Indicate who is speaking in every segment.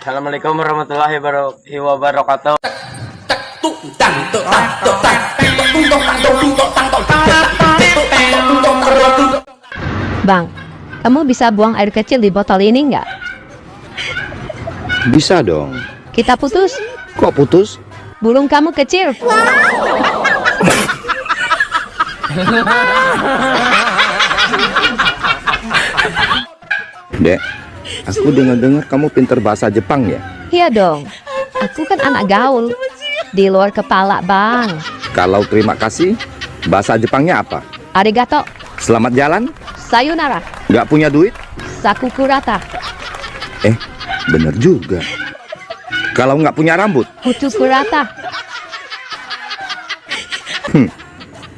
Speaker 1: Assalamualaikum warahmatullahi wabarakatuh.
Speaker 2: Bang, kamu bisa buang air kecil di botol ini nggak?
Speaker 3: Bisa dong.
Speaker 2: Kita putus.
Speaker 3: Kok putus?
Speaker 2: Burung kamu kecil.
Speaker 3: Dek, aku dengar-dengar kamu pinter bahasa Jepang ya?
Speaker 2: Iya dong. Aku kan anak gaul. Di luar kepala, Bang.
Speaker 3: Kalau terima kasih, bahasa Jepangnya apa?
Speaker 2: Arigato.
Speaker 3: Selamat jalan?
Speaker 2: Sayonara.
Speaker 3: Nggak punya duit?
Speaker 2: Sakukurata.
Speaker 3: Bener juga. Kalau nggak punya rambut?
Speaker 2: Hutukurata.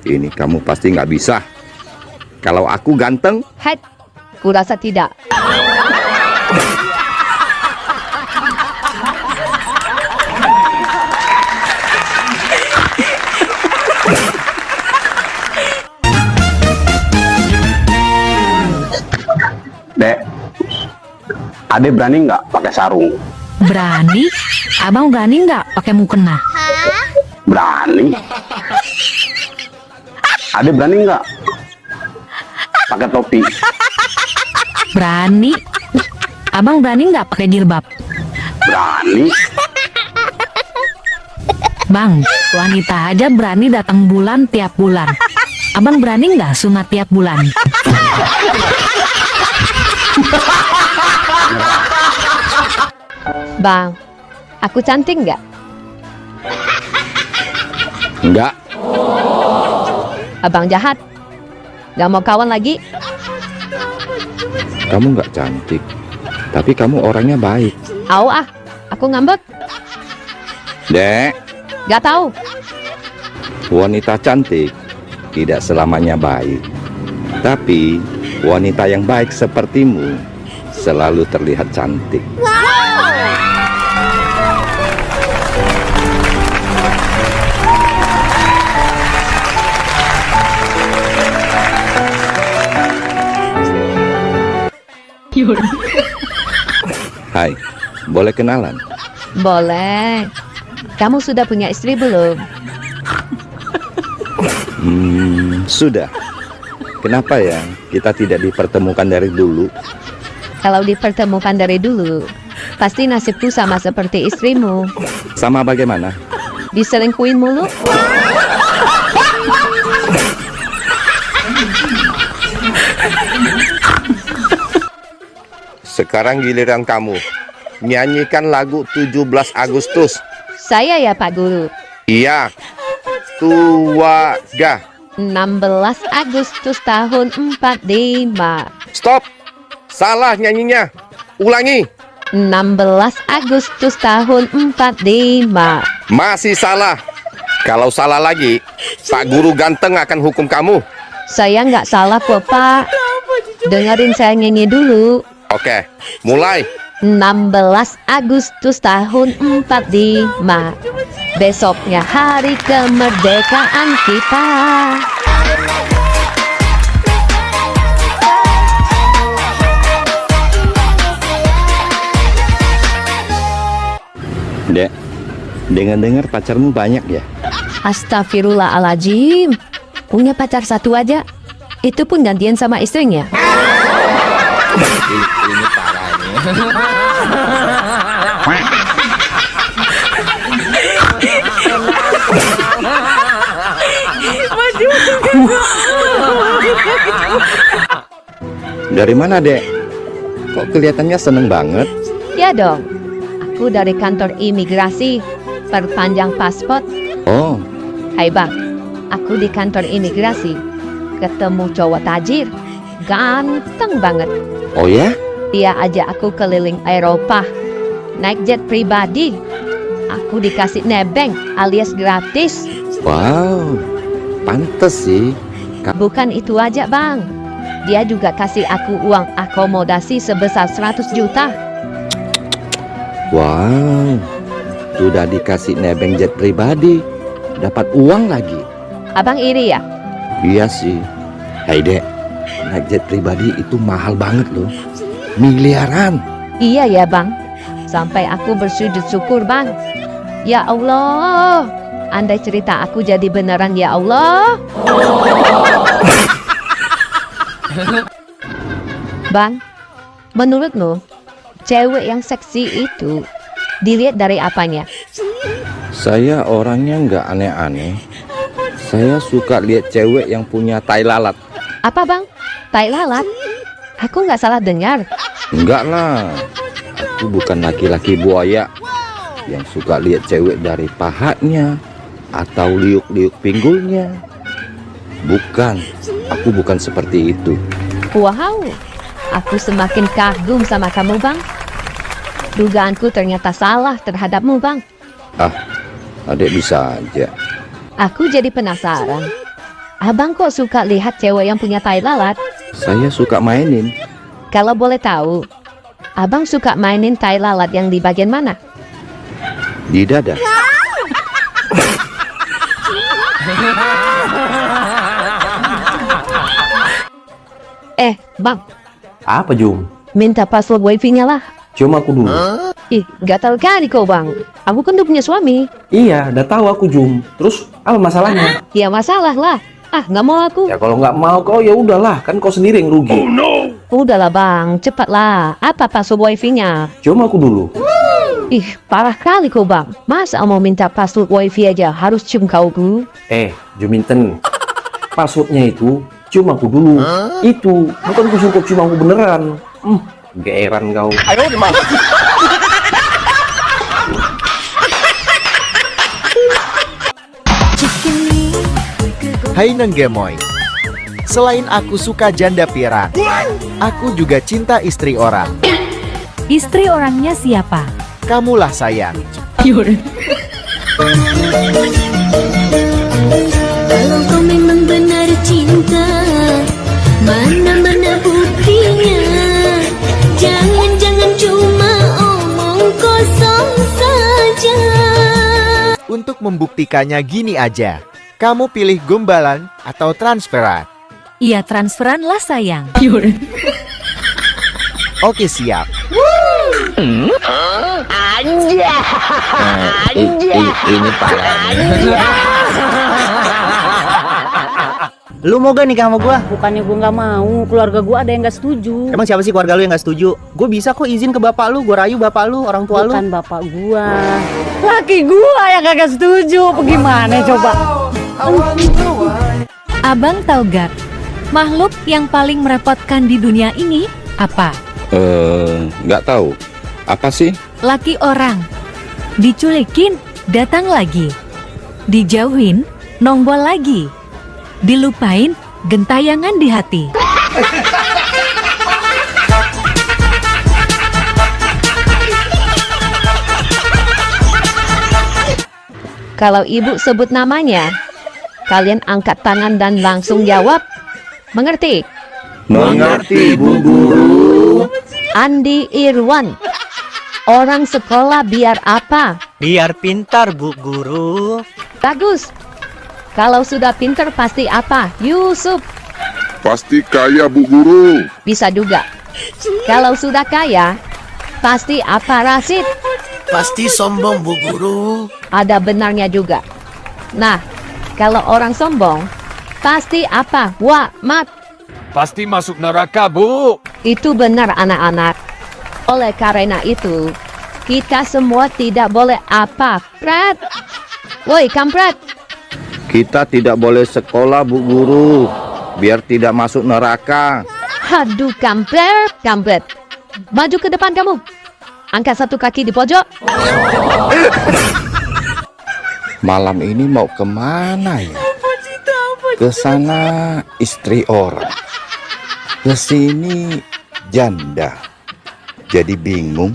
Speaker 3: Ini kamu pasti nggak bisa. Kalau aku ganteng?
Speaker 2: Het. Kurasa tidak.
Speaker 4: Dek, Ade berani nggak pakai sarung?
Speaker 5: Berani? Abang berani nggak pakai mukena?
Speaker 4: Berani. Ade berani nggak pakai topi?
Speaker 5: Berani. Abang berani nggak pakai jilbab?
Speaker 4: Berani.
Speaker 5: Bang, wanita aja berani datang bulan tiap bulan. Abang berani nggak sunat tiap bulan?
Speaker 2: Bang, aku cantik nggak?
Speaker 3: Nggak.
Speaker 2: Abang jahat. Gak mau kawan lagi?
Speaker 3: Kamu nggak cantik. Tapi kamu orangnya baik.
Speaker 2: Au ah, aku ngambek.
Speaker 3: Dek,
Speaker 2: Gak tahu.
Speaker 3: wanita cantik tidak selamanya baik. Tapi wanita yang baik sepertimu selalu terlihat cantik. Hai, boleh kenalan?
Speaker 2: Boleh. Kamu sudah punya istri belum?
Speaker 3: Sudah. Kenapa ya kita tidak dipertemukan dari dulu?
Speaker 2: Kalau dipertemukan dari dulu, pasti nasibku sama seperti istrimu.
Speaker 3: Sama bagaimana?
Speaker 2: Diselingkuhin mulu.
Speaker 3: Sekarang giliran kamu. Nyanyikan lagu 17 Agustus.
Speaker 2: Saya ya Pak Guru.
Speaker 3: Iya. Tuaga.
Speaker 2: 16 Agustus tahun 45.
Speaker 3: Stop. Salah nyanyinya. Ulangi.
Speaker 2: 16 Agustus tahun 45.
Speaker 3: Masih salah. Kalau salah lagi, Pak Guru ganteng akan hukum kamu.
Speaker 2: Saya nggak salah kok Pak. Dengerin saya nyanyi dulu.
Speaker 3: Oke, mulai.
Speaker 2: 16 Agustus tahun 45. Besoknya hari kemerdekaan kita.
Speaker 3: Dek, dengar-dengar pacarmu banyak ya?
Speaker 2: Astagfirullahaladzim. Punya pacar satu aja. Itu pun gantian sama istrinya.
Speaker 1: Ini parahnya.
Speaker 3: Dari mana, Dek? Kok kelihatannya seneng banget?
Speaker 2: Ya dong. Aku dari kantor imigrasi. Perpanjang paspor.
Speaker 3: Oh,
Speaker 2: Hai bang, aku di kantor imigrasi. Ketemu cowok tajir. Ganteng banget.
Speaker 3: oh ya?
Speaker 2: Dia ajak aku keliling Eropa. Naik jet pribadi. Aku dikasih nebeng alias gratis.
Speaker 3: Wow, pantes sih.
Speaker 2: Bukan itu aja bang. Dia juga kasih aku uang akomodasi sebesar 100 juta.
Speaker 3: Wow, sudah dikasih nebeng jet pribadi, dapat uang lagi.
Speaker 2: Abang iri ya?
Speaker 3: Iya sih. Hai Dek, naik jet pribadi itu mahal banget loh. Miliaran.
Speaker 2: Iya ya bang. Sampai aku bersujud syukur bang. Ya Allah, andai cerita aku jadi beneran ya Allah. Bang, menurutmu cewek yang seksi itu dilihat dari apanya?
Speaker 3: Saya orangnya nggak aneh-aneh. Saya suka lihat cewek yang punya tai lalat.
Speaker 2: Apa bang? Tai lalat? Aku nggak salah dengar.
Speaker 3: Enggak lah. Aku bukan laki-laki buaya yang suka lihat cewek dari pahanya atau liuk-liuk pinggulnya. Bukan. Aku bukan seperti itu.
Speaker 2: Wow, aku semakin kagum sama kamu bang. Dugaanku ternyata salah terhadapmu bang.
Speaker 3: Ah, adek bisa aja.
Speaker 2: Aku jadi penasaran. Abang kok suka lihat cewek yang punya tai lalat?
Speaker 3: Saya suka mainin.
Speaker 2: Kalau boleh tahu, abang suka mainin tai lalat yang di bagian mana?
Speaker 3: Di dada.
Speaker 2: Bang,
Speaker 4: Apa, Jum?
Speaker 2: minta password wifi-nya lah.
Speaker 4: Cium aku dulu.
Speaker 2: Ih, gatal kali kau bang. Aku kan udah punya suami.
Speaker 4: Iya, udah tahu aku, Jum. Terus apa masalahnya?
Speaker 2: Ya masalah lah. Ah, nggak mau aku.
Speaker 4: Ya kalau nggak mau kau ya udahlah, kan kau sendiri yang rugi.
Speaker 2: Udahlah bang, cepatlah. Apa password wifi-nya?
Speaker 4: Cium aku dulu.
Speaker 2: Ih, parah kali kau bang. Masa mau minta password wifi aja harus cium kau dulu?
Speaker 4: Juminten. Passwordnya itu cium aku dulu. Itu bukan ku suruh cium aku beneran. Geeran kau.
Speaker 6: Hai Neng Gemoy. Selain aku suka janda pirang, aku juga cinta istri orang.
Speaker 5: Istri orangnya siapa?
Speaker 6: Kamulah sayang.
Speaker 7: Kalau kau memang benar cinta, mana-mana buktinya. Jangan-jangan cuma omong kosong saja.
Speaker 6: Untuk membuktikannya gini aja. Kamu pilih gombalan atau transferan?
Speaker 5: Iya transferan lah sayang.
Speaker 6: Oke siap.
Speaker 3: Ini parah.
Speaker 8: Lu mau gak nikah sama gua?
Speaker 9: Bukannya gue nggak mau, keluarga gue ada yang nggak setuju.
Speaker 8: Emang siapa sih keluarga lu yang gak setuju? Gue bisa kok izin ke bapak lu, gua rayu bapak lu, orang tua lu.
Speaker 9: Bukan bapak gue, laki gue yang kagak setuju. Bagaimana coba?
Speaker 5: Abang tahu gak? Makhluk yang paling merepotkan di dunia ini apa?
Speaker 3: Nggak tahu. Apa sih?
Speaker 5: Laki orang. Diculikin, datang lagi. Dijauhin, nongol lagi. Dilupain, gentayangan di hati.
Speaker 2: Kalau ibu sebut namanya, kalian angkat tangan dan langsung jawab. Mengerti?
Speaker 3: Mengerti, Bu Guru.
Speaker 2: Andi Irwan. Orang sekolah biar apa?
Speaker 8: Biar pintar, Bu Guru.
Speaker 2: Bagus. Kalau sudah pinter pasti apa? Yusuf.
Speaker 10: Pasti kaya, Bu Guru.
Speaker 2: Bisa juga. Kalau sudah kaya, pasti apa Rasid?
Speaker 8: Pasti sombong, Bu Guru.
Speaker 2: Ada benarnya juga. Nah, kalau orang sombong, pasti apa? Wah, mat.
Speaker 10: Pasti masuk neraka, Bu.
Speaker 2: Itu benar anak-anak. Oleh karena itu, kita semua tidak boleh apa? Pret. Woi, kampret.
Speaker 3: Kita tidak boleh sekolah, Bu Guru. Biar tidak masuk neraka.
Speaker 2: Aduh, kampret, kampret. Maju ke depan kamu. Angkat satu kaki di pojok.
Speaker 3: Malam ini mau kemana ya? Ke sana istri orang. Ke sini janda. Jadi bingung.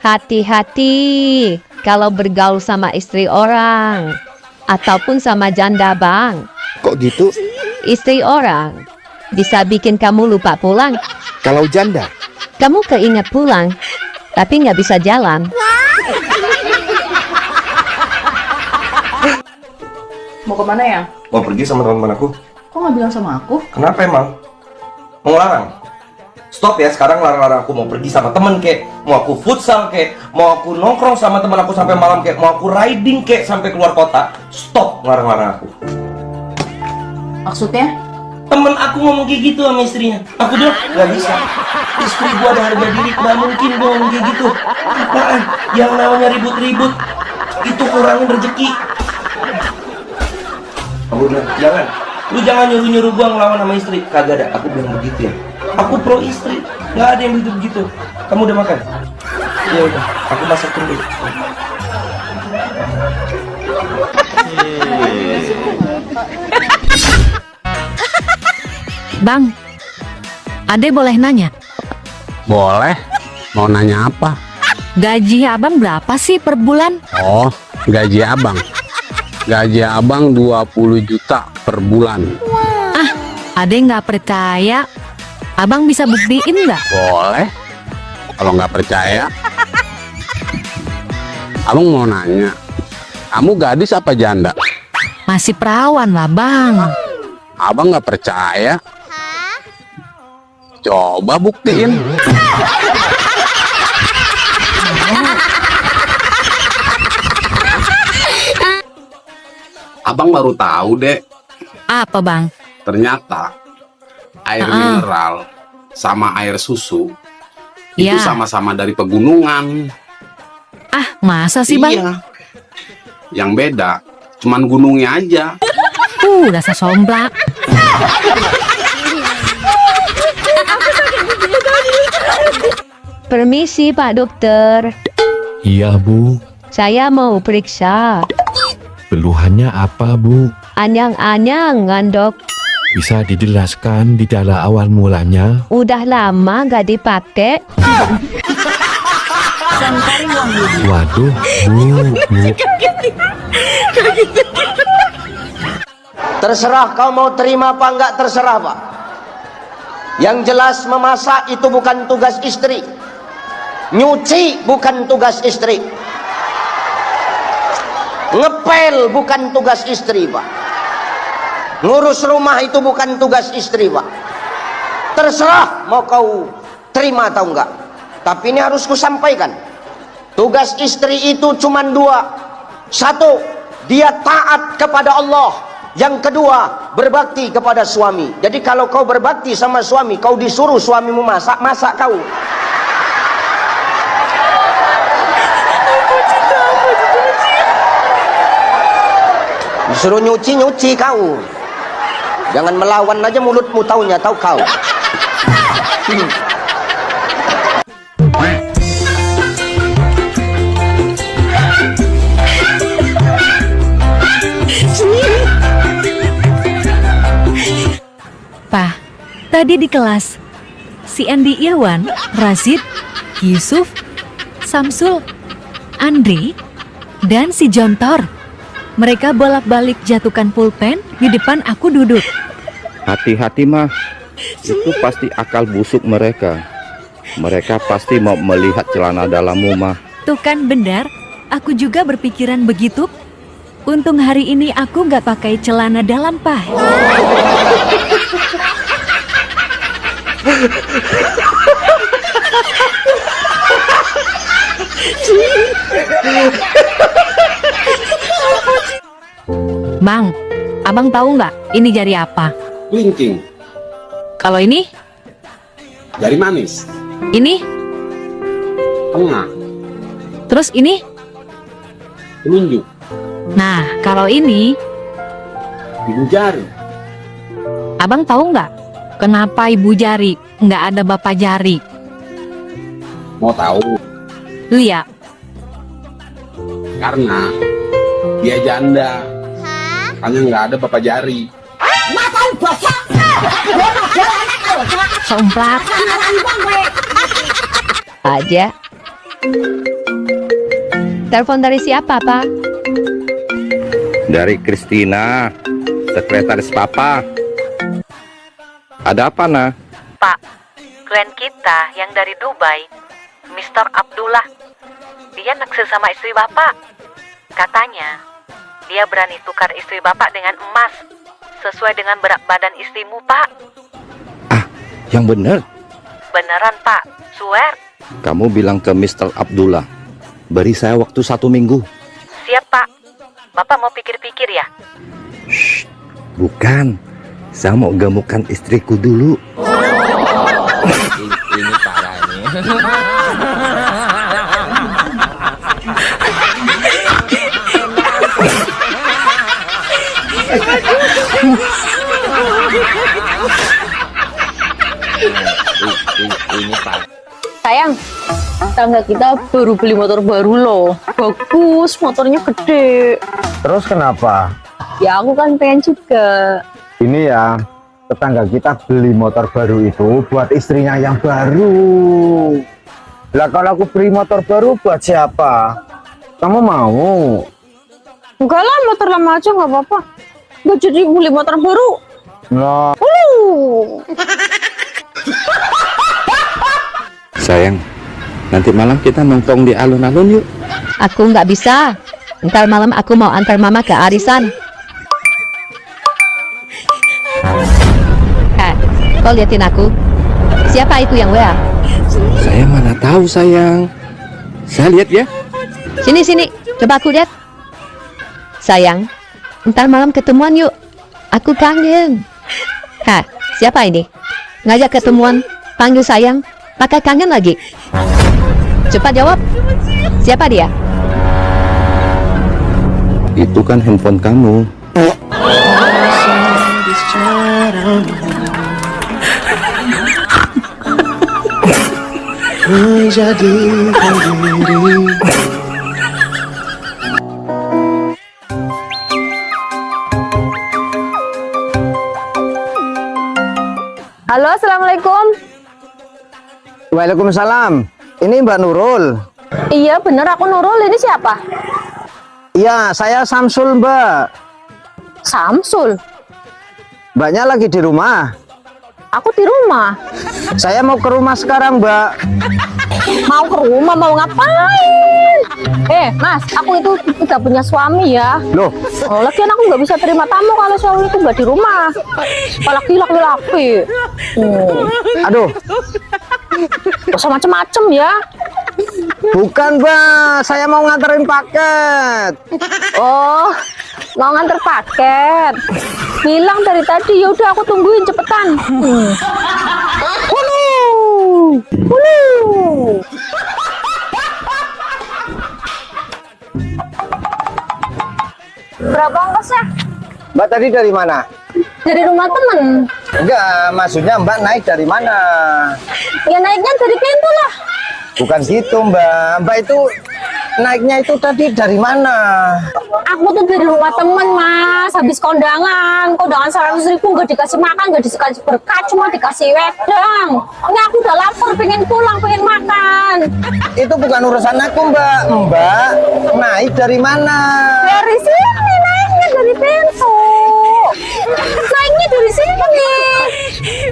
Speaker 2: Hati-hati kalau bergaul sama istri orang. Ataupun sama janda bang.
Speaker 3: Kok gitu?
Speaker 2: Istri orang bisa bikin kamu lupa pulang.
Speaker 3: Kalau janda?
Speaker 2: Kamu keinget pulang, tapi nggak bisa jalan.
Speaker 11: Mau kemana ya?
Speaker 4: Mau pergi sama teman-teman aku.
Speaker 11: Kok nggak bilang sama aku?
Speaker 4: Kenapa emang? Mau ngelarang?
Speaker 3: Stop ya, sekarang larang-larang aku mau pergi sama temen kek, mau aku futsal kek, mau aku nongkrong sama teman aku sampai malam kek, mau aku riding kek sampai keluar kota. Stop larang-larang aku.
Speaker 11: Maksudnya?
Speaker 3: Temen aku ngomong kayak gitu sama istrinya. Aku bilang, gak bisa. Istri gua ada harga diri, gak mungkin gua ngomong kayak gitu. Apaan? Yang namanya ribut-ribut, itu kurangin rezeki. Aku bilang, jangan. Lu jangan nyuruh-nyuruh gua ngelawan sama istri. Kagak ada, aku bilang begitu ya. Aku pro istri, gak ada yang begitu-begitu. Kamu udah makan? Ya udah, aku masakin dulu.
Speaker 5: Bang, Ade boleh nanya?
Speaker 12: Boleh. Mau nanya apa?
Speaker 5: Gaji abang berapa sih per bulan?
Speaker 12: Oh, gaji abang. Gaji abang 20 juta per bulan.
Speaker 5: Ah, Ade nggak percaya. Abang bisa buktiin nggak?
Speaker 12: Boleh. Kalau nggak percaya, abang mau nanya. Kamu gadis apa janda?
Speaker 5: Masih perawan lah, Bang.
Speaker 12: Abang nggak percaya? Coba buktiin. Abang baru tahu, Dek.
Speaker 5: Apa, Bang?
Speaker 12: Ternyata air mineral sama air susu itu
Speaker 5: Ya.
Speaker 12: sama-sama dari pegunungan.
Speaker 5: Ah, masa sih, Bang?
Speaker 12: Iya. Yang beda cuman gunungnya aja.
Speaker 5: Dasar somplak.
Speaker 2: Permisi Pak Dokter,
Speaker 10: Iya, Bu.
Speaker 2: saya mau periksa.
Speaker 10: Keluhannya apa, Bu?
Speaker 2: Anyang-anyang ngandok,
Speaker 10: Bisa dijelaskan di dalam awal mulanya?
Speaker 2: udah lama gak dipakai.
Speaker 10: Waduh, Bu.
Speaker 8: Terserah kau mau terima apa enggak, terserah Pak. Yang jelas memasak itu bukan tugas istri. Nyuci bukan tugas istri. Ngepel bukan tugas istri, Pak. Ngurus rumah itu bukan tugas istri, Pak. Terserah mau kau terima atau enggak. Tapi ini harus kusampaikan. Tugas istri itu cuma dua. Satu, dia taat kepada Allah. Yang kedua, berbakti kepada suami. Jadi kalau kau berbakti sama suami, kau disuruh suamimu masak, masak kau. Disuruh nyuci, nyuci kau. Jangan melawan aja mulutmu, taunya tahu kau.
Speaker 5: Pak, tadi di kelas, si Andi Irwan, Razid, Yusuf, Samsul, Andri, dan si Jontor. Mereka bolak-balik jatuhkan pulpen di depan aku duduk.
Speaker 3: Hati-hati mah, itu pasti akal busuk mereka. Mereka pasti mau melihat celana dalammu mah.
Speaker 5: Tuh kan benar, aku juga berpikiran begitu. Untung hari ini aku nggak pakai celana dalam, Pak. Bang, abang tahu nggak ini jari apa?
Speaker 12: Kelingking,
Speaker 5: Kalau ini,
Speaker 12: jari manis,
Speaker 5: ini,
Speaker 12: tengah,
Speaker 5: terus ini.
Speaker 12: telunjuk,
Speaker 5: Nah, kalau ini,
Speaker 12: ibu jari.
Speaker 5: abang tahu nggak kenapa ibu jari nggak ada bapak jari?
Speaker 12: Mau tahu?
Speaker 5: Lihat,
Speaker 12: Karena dia janda. Makanya nggak ada bapak jari.
Speaker 5: somplak.
Speaker 2: Aja. Telepon dari siapa, Pak?
Speaker 3: Dari Kristina, sekretaris Papa. Ada apa, Nah?
Speaker 5: Pak, klien kita yang dari Dubai, Mr. Abdullah, dia naksir sama istri bapak. Katanya, dia berani tukar istri bapak dengan emas, sesuai dengan berat badan istrimu, Pak.
Speaker 3: Yang bener.
Speaker 5: Beneran Pak, swear.
Speaker 3: Kamu bilang ke Mr. Abdullah, beri saya waktu 1 minggu.
Speaker 5: Siap Pak. Bapak mau pikir-pikir ya?
Speaker 3: Bukan, saya mau gemukkan istriku dulu.
Speaker 1: Ini parah ini. Ini parah.
Speaker 9: Sayang, tangga kita baru beli motor baru loh. Bagus, motornya gede.
Speaker 13: Terus kenapa?
Speaker 9: Ya aku kan pengen juga.
Speaker 13: Ini ya, tetangga kita beli motor baru itu buat istrinya yang baru. Lah kalau aku beli motor baru buat siapa? Kamu mau?
Speaker 9: Enggak lah, motor lama aja nggak apa-apa. Nggak jadi beli motor baru.
Speaker 13: Nah,
Speaker 3: Sayang, nanti malam kita nongkrong di alun-alun yuk.
Speaker 2: Aku nggak bisa. Ntar malam aku mau antar mama ke arisan. Kau liatin aku. Siapa itu yang WA?
Speaker 3: Saya mana tahu sayang. Saya lihat ya.
Speaker 2: Sini, coba aku lihat. Sayang, ntar malam ketemuan yuk. Aku kangen. Siapa ini? Ngajak ketemuan, panggil sayang, pakai kangen lagi. Cepat jawab. Siapa dia?
Speaker 3: Itu kan handphone kamu.
Speaker 9: Halo, assalamualaikum.
Speaker 13: Waalaikumsalam. Ini Mbak Nurul.
Speaker 9: Iya bener, aku Nurul. Ini siapa?
Speaker 13: Iya, saya Samsul, Mbak.
Speaker 9: Samsul.
Speaker 13: Mbaknya lagi di rumah.
Speaker 9: Aku di rumah.
Speaker 13: Saya mau ke rumah sekarang, Mbak.
Speaker 9: Mau ke rumah, mau ngapain? Mas, aku itu udah punya suami ya.
Speaker 13: Loh,
Speaker 9: Lagian aku nggak bisa terima tamu kalau suami itu nggak di rumah. Apalagi laki-laki.
Speaker 13: aduh,
Speaker 9: Gak usah macem-macem ya.
Speaker 13: bukan, Mbak. Saya mau nganterin paket.
Speaker 9: Oh, mau nganter paket. Bilang dari tadi, yaudah aku tungguin cepetan. Berapa ongkosnya?
Speaker 13: Mbak tadi dari mana?
Speaker 9: Dari rumah temen.
Speaker 13: Enggak, maksudnya Mbak naik dari mana?
Speaker 9: Ya naiknya dari pintu lah.
Speaker 13: Bukan gitu, Mbak. Mbak itu naiknya itu tadi dari mana?
Speaker 9: Aku tuh dari rumah temen, Mas. Habis kondangan 100.000 nggak dikasih makan, nggak dikasih berkat, cuma dikasih wedang. Ini aku udah lapar, pengen pulang, pengen makan.
Speaker 13: Itu bukan urusan aku, Mbak. Mbak naik dari mana?
Speaker 9: Dari sini naiknya, dari pintu. Naiknya dari sini.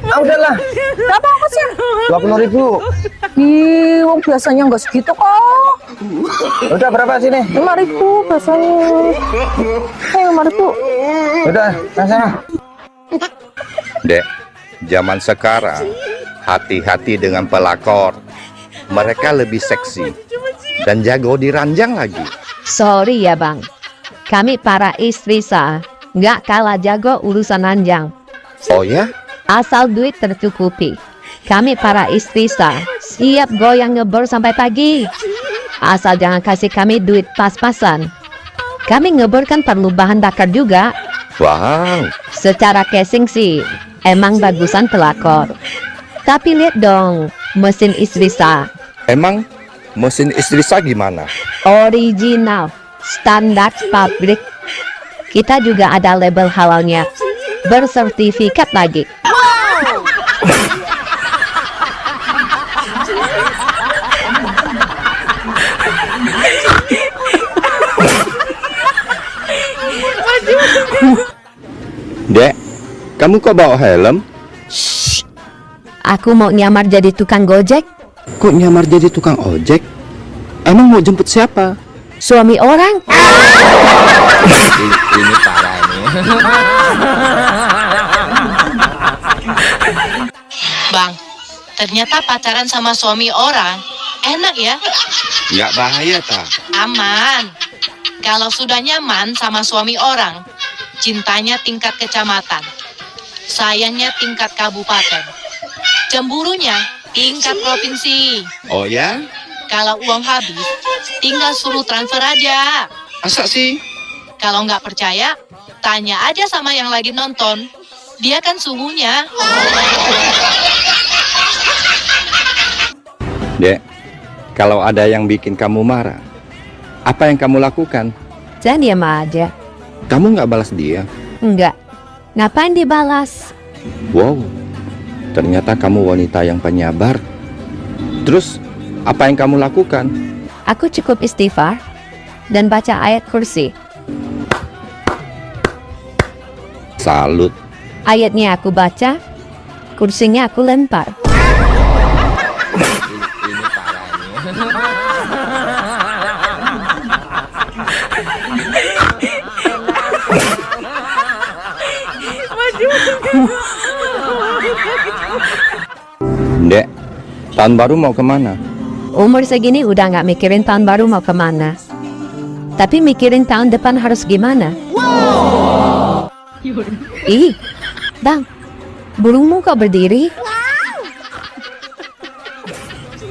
Speaker 13: Ah, udahlah.
Speaker 9: Berapa ongkosnya?
Speaker 13: 20.000.
Speaker 9: Ih, biasanya nggak segitu kok.
Speaker 13: Udah berapa sini?
Speaker 9: 5.000 biasanya. 5.000.
Speaker 13: Udah, sana.
Speaker 3: Dek, zaman sekarang hati-hati dengan pelakor. Mereka lebih seksi dan jago diranjang lagi.
Speaker 2: Sorry ya bang. Kami para istri sah nggak kalah jago urusan ranjang.
Speaker 3: Oh ya?
Speaker 2: Asal duit tercukupi. Kami para istri sah siap goyang ngebor sampai pagi. Asal jangan kasih kami duit pas-pasan. Kami ngebor kan perlu bahan bakar juga.
Speaker 3: Wow.
Speaker 2: Secara casing sih emang bagusan pelakor. Tapi lihat dong mesin istri sah.
Speaker 3: Emang mesin istri saya gimana?
Speaker 2: Original, standar pabrik. Kita juga ada label halalnya, bersertifikat lagi.
Speaker 3: Dek, kamu kok bawa helm?
Speaker 2: Aku mau nyamar jadi tukang gojek.
Speaker 3: Kok nyamar jadi tukang ojek? Emang mau jemput siapa?
Speaker 2: Suami orang.
Speaker 1: Ini parah ini.
Speaker 14: Bang, Ternyata pacaran sama suami orang enak ya?
Speaker 3: Nggak bahaya, tak?
Speaker 14: Aman. Kalau sudah nyaman sama suami orang, cintanya tingkat kecamatan, sayangnya tingkat kabupaten, cemburunya tingkat provinsi.
Speaker 3: Oh ya?
Speaker 14: Kalau uang habis, tinggal suruh transfer aja.
Speaker 3: Masa sih?
Speaker 14: Kalau nggak percaya, tanya aja sama yang lagi nonton. Dia kan suhunya.
Speaker 3: Dek, kalau ada yang bikin kamu marah, apa yang kamu lakukan?
Speaker 2: Jangan diam aja.
Speaker 3: Kamu nggak balas dia?
Speaker 2: Enggak. Ngapain dibalas?
Speaker 3: Wow, ternyata kamu wanita yang penyabar. Terus, apa yang kamu lakukan?
Speaker 2: Aku cukup istighfar dan baca ayat kursi.
Speaker 3: Salut.
Speaker 2: Ayatnya aku baca, kursinya aku lempar.
Speaker 1: Ini parah
Speaker 3: Dek, tahun baru mau kemana?
Speaker 2: Umur segini udah nggak mikirin tahun baru mau kemana. Tapi mikirin tahun depan harus gimana. Ih, Bang, burungmu kok berdiri?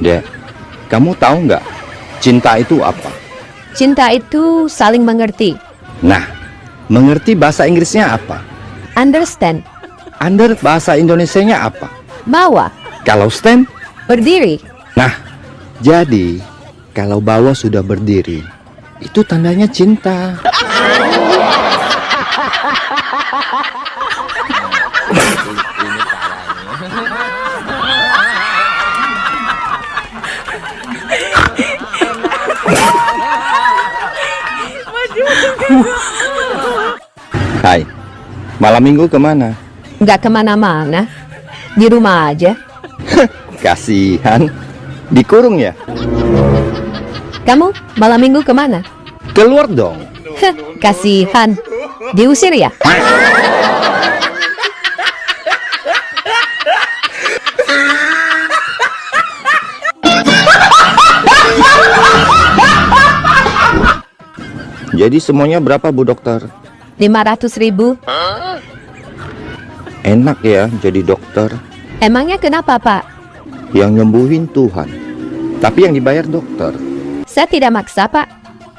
Speaker 3: Dek, kamu tahu nggak cinta itu apa?
Speaker 2: Cinta itu saling mengerti.
Speaker 3: Nah, mengerti bahasa Inggrisnya apa?
Speaker 2: Understand.
Speaker 3: Under bahasa Indonesianya apa?
Speaker 2: Bawa.
Speaker 3: Kalau stand?
Speaker 2: Berdiri.
Speaker 3: Nah, jadi kalau bawah sudah berdiri, itu tandanya cinta. Hai, malam minggu kemana?
Speaker 2: Nggak kemana-mana. Di rumah aja.
Speaker 3: Kasihan, dikurung ya?
Speaker 2: Kamu malam minggu kemana?
Speaker 3: Keluar dong.
Speaker 2: Kasihan. Diusir ya?
Speaker 3: Jadi semuanya berapa, Bu Dokter?
Speaker 2: 500.000.
Speaker 3: Enak ya jadi dokter.
Speaker 2: Emangnya kenapa, Pak?
Speaker 3: Yang nyembuhin Tuhan, tapi yang dibayar dokter.
Speaker 2: Saya tidak maksa, Pak.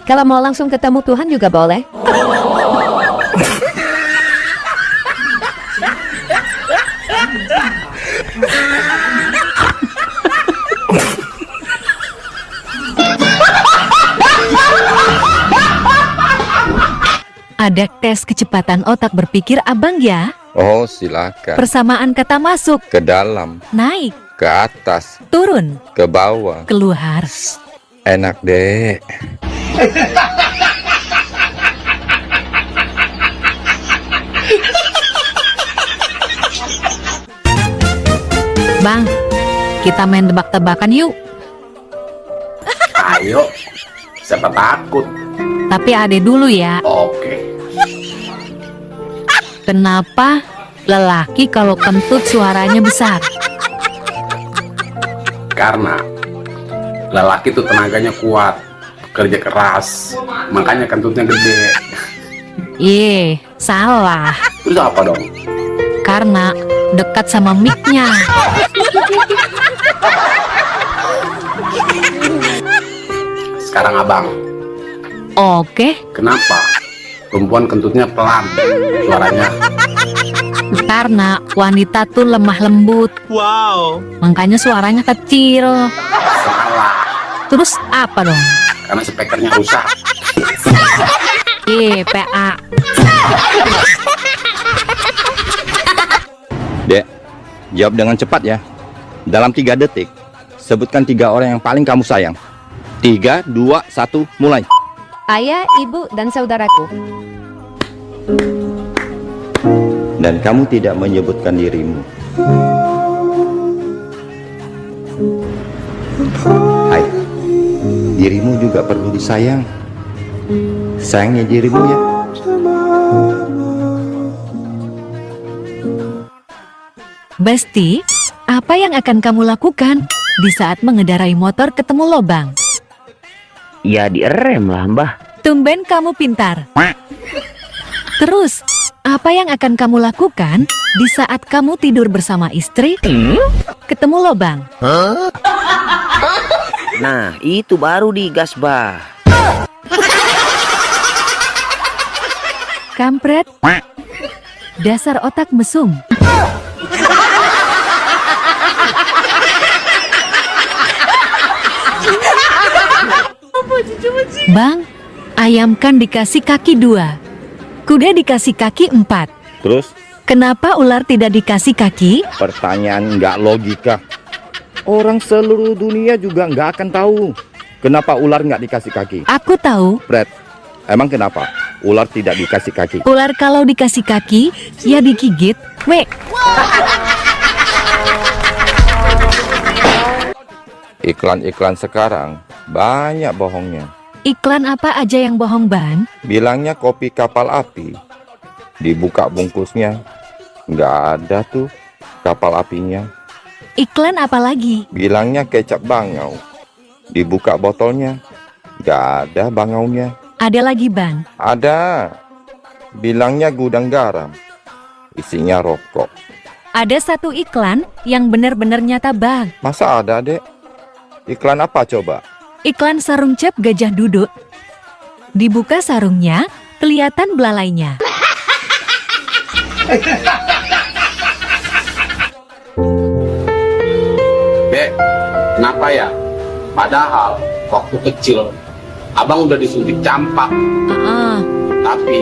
Speaker 2: Kalau mau langsung ketemu Tuhan juga boleh.
Speaker 5: Ada tes kecepatan otak berpikir abang ya.
Speaker 3: Oh, silakan.
Speaker 5: Persamaan kata masuk,
Speaker 3: Ke dalam,
Speaker 5: naik,
Speaker 3: ke atas,
Speaker 5: turun,
Speaker 3: ke bawah.
Speaker 5: keluar.
Speaker 3: Enak deh.
Speaker 5: Bang, kita main tebak-tebakan yuk.
Speaker 12: Ayo, siapa takut?
Speaker 5: Tapi ade dulu ya.
Speaker 12: Oke.
Speaker 5: Kenapa lelaki kalau kentut suaranya besar?
Speaker 12: Karena lelaki tuh tenaganya kuat, kerja keras, makanya kentutnya gede.
Speaker 5: Iya, salah.
Speaker 12: Terus apa dong?
Speaker 5: Karena dekat sama mic-nya.
Speaker 12: Sekarang abang,
Speaker 5: Oke,
Speaker 12: kenapa perempuan kentutnya pelan suaranya?
Speaker 5: karena wanita tuh lemah lembut.
Speaker 6: Wow.
Speaker 5: Makanya suaranya kecil.
Speaker 12: Salah,
Speaker 5: Terus apa dong?
Speaker 12: karena speakernya rusak.
Speaker 5: Iya, PA.
Speaker 3: Dek, jawab dengan cepat ya. Dalam 3 detik, sebutkan 3 orang yang paling kamu sayang. 3, 2, 1, mulai.
Speaker 2: Ayah, ibu, dan saudaraku.
Speaker 3: Dan kamu tidak menyebutkan dirimu. Hai, dirimu juga perlu disayang. Sayangnya dirimu ya.
Speaker 5: Besti, Apa yang akan kamu lakukan di saat mengendarai motor ketemu lobang?
Speaker 15: Ya direm lah mbah.
Speaker 5: Tumben kamu pintar. Terus, apa yang akan kamu lakukan di saat kamu tidur bersama istri ketemu lobang?
Speaker 15: Nah itu baru digas bah.
Speaker 5: Kampret. Dasar otak mesum. Bang, ayam kan dikasih kaki 2, kuda dikasih kaki 4.
Speaker 3: Terus?
Speaker 5: Kenapa ular tidak dikasih kaki?
Speaker 3: Pertanyaan nggak logika. Orang seluruh dunia juga nggak akan tahu kenapa ular nggak dikasih kaki.
Speaker 5: Aku tahu.
Speaker 3: Fred, emang kenapa ular tidak dikasih kaki?
Speaker 5: Ular kalau dikasih kaki, ya digigit. Wek.
Speaker 3: Iklan-iklan sekarang banyak bohongnya.
Speaker 5: Iklan apa aja yang bohong, Bang?
Speaker 3: Bilangnya kopi kapal api. Dibuka bungkusnya, nggak ada tuh kapal apinya.
Speaker 5: Iklan apa lagi?
Speaker 3: Bilangnya kecap bangau. Dibuka botolnya, nggak ada bangaunya.
Speaker 5: Ada lagi, Bang.
Speaker 3: Ada. Bilangnya gudang garam. Isinya rokok.
Speaker 5: Ada satu iklan yang benar-benar nyata, Bang.
Speaker 3: Masa ada, Dek? Iklan apa coba?
Speaker 5: Iklan sarung cap gajah duduk. Dibuka sarungnya, kelihatan belalainya.
Speaker 12: Bek, kenapa ya? Padahal waktu kecil abang udah disuntik campak. Tapi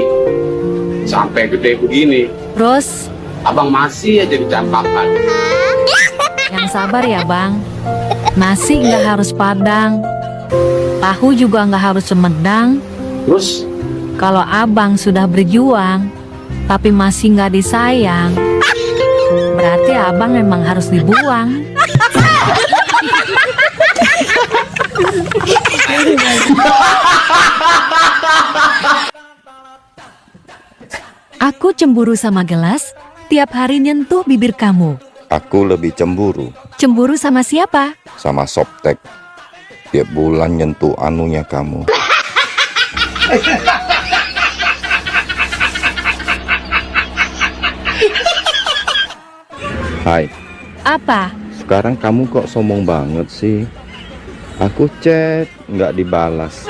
Speaker 12: sampai gede begini,
Speaker 5: Terus,
Speaker 12: abang masih aja dicampakan.
Speaker 5: yang sabar ya, Bang. Nasi nggak harus padang, tahu juga nggak harus semedang.
Speaker 12: Terus?
Speaker 5: Kalau abang sudah berjuang, tapi masih nggak disayang, berarti abang memang harus dibuang. Aku cemburu sama gelas, tiap hari nyentuh bibir kamu.
Speaker 3: Aku lebih cemburu
Speaker 5: Cemburu sama siapa?
Speaker 3: sama Softtek. Tiap bulan nyentuh anunya kamu. Hai,
Speaker 5: Apa?
Speaker 3: sekarang kamu kok sombong banget sih? Aku chat, nggak dibalas.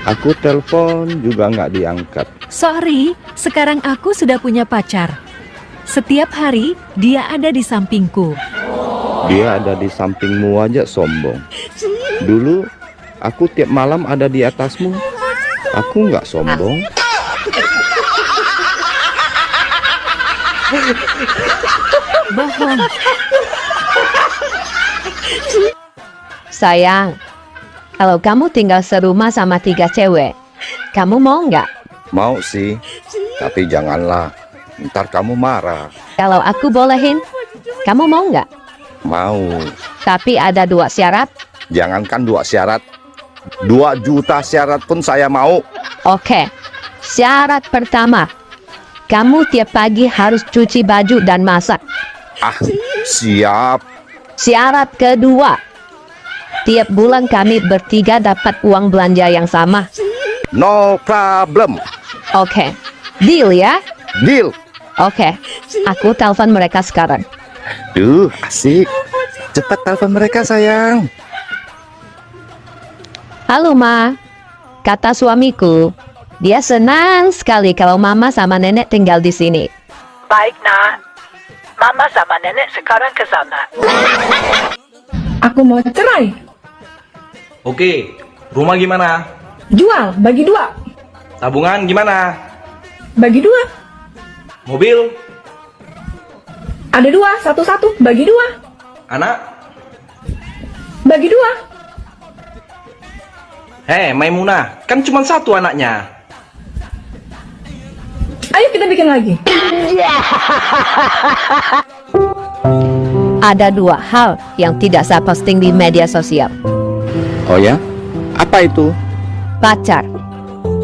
Speaker 3: Aku telepon juga nggak diangkat.
Speaker 5: Sorry, sekarang aku sudah punya pacar. Setiap hari dia ada di sampingku.
Speaker 3: Dia ada di sampingmu aja sombong. Dulu aku tiap malam ada di atasmu. Aku nggak sombong.
Speaker 5: Bohong.
Speaker 2: Sayang, kalau kamu tinggal serumah sama 3 cewek, kamu mau nggak?
Speaker 3: Mau sih, tapi janganlah. Ntar kamu marah.
Speaker 2: Kalau aku bolehin, kamu mau nggak?
Speaker 3: Mau.
Speaker 2: Tapi ada 2 syarat.
Speaker 3: Jangankan 2 syarat. 2 juta syarat pun saya mau.
Speaker 2: Oke, syarat pertama, kamu tiap pagi harus cuci baju dan masak.
Speaker 3: Ah, siap.
Speaker 2: Syarat kedua, tiap bulan kami bertiga dapat uang belanja yang sama.
Speaker 3: No problem.
Speaker 2: Oke, deal ya?
Speaker 3: Deal.
Speaker 2: Oke, aku telepon mereka sekarang.
Speaker 3: Duh, asik. Cepat telepon mereka, sayang.
Speaker 2: Halo, Ma. Kata suamiku, dia senang sekali kalau Mama sama Nenek tinggal di sini.
Speaker 16: Baik, Nak. Mama sama Nenek sekarang ke sana.
Speaker 11: Aku mau cerai.
Speaker 17: Oke, rumah gimana?
Speaker 11: Jual, bagi 2.
Speaker 17: Tabungan gimana?
Speaker 11: Bagi 2.
Speaker 17: Mobil?
Speaker 11: Ada 2, satu-satu, bagi 2.
Speaker 17: Anak?
Speaker 11: Bagi 2.
Speaker 17: Hei, Maimunah, kan cuma 1 anaknya.
Speaker 11: Ayo kita bikin lagi.
Speaker 2: Ada 2 hal yang tidak saya posting di media sosial.
Speaker 3: Oh ya? Apa itu?
Speaker 2: Pacar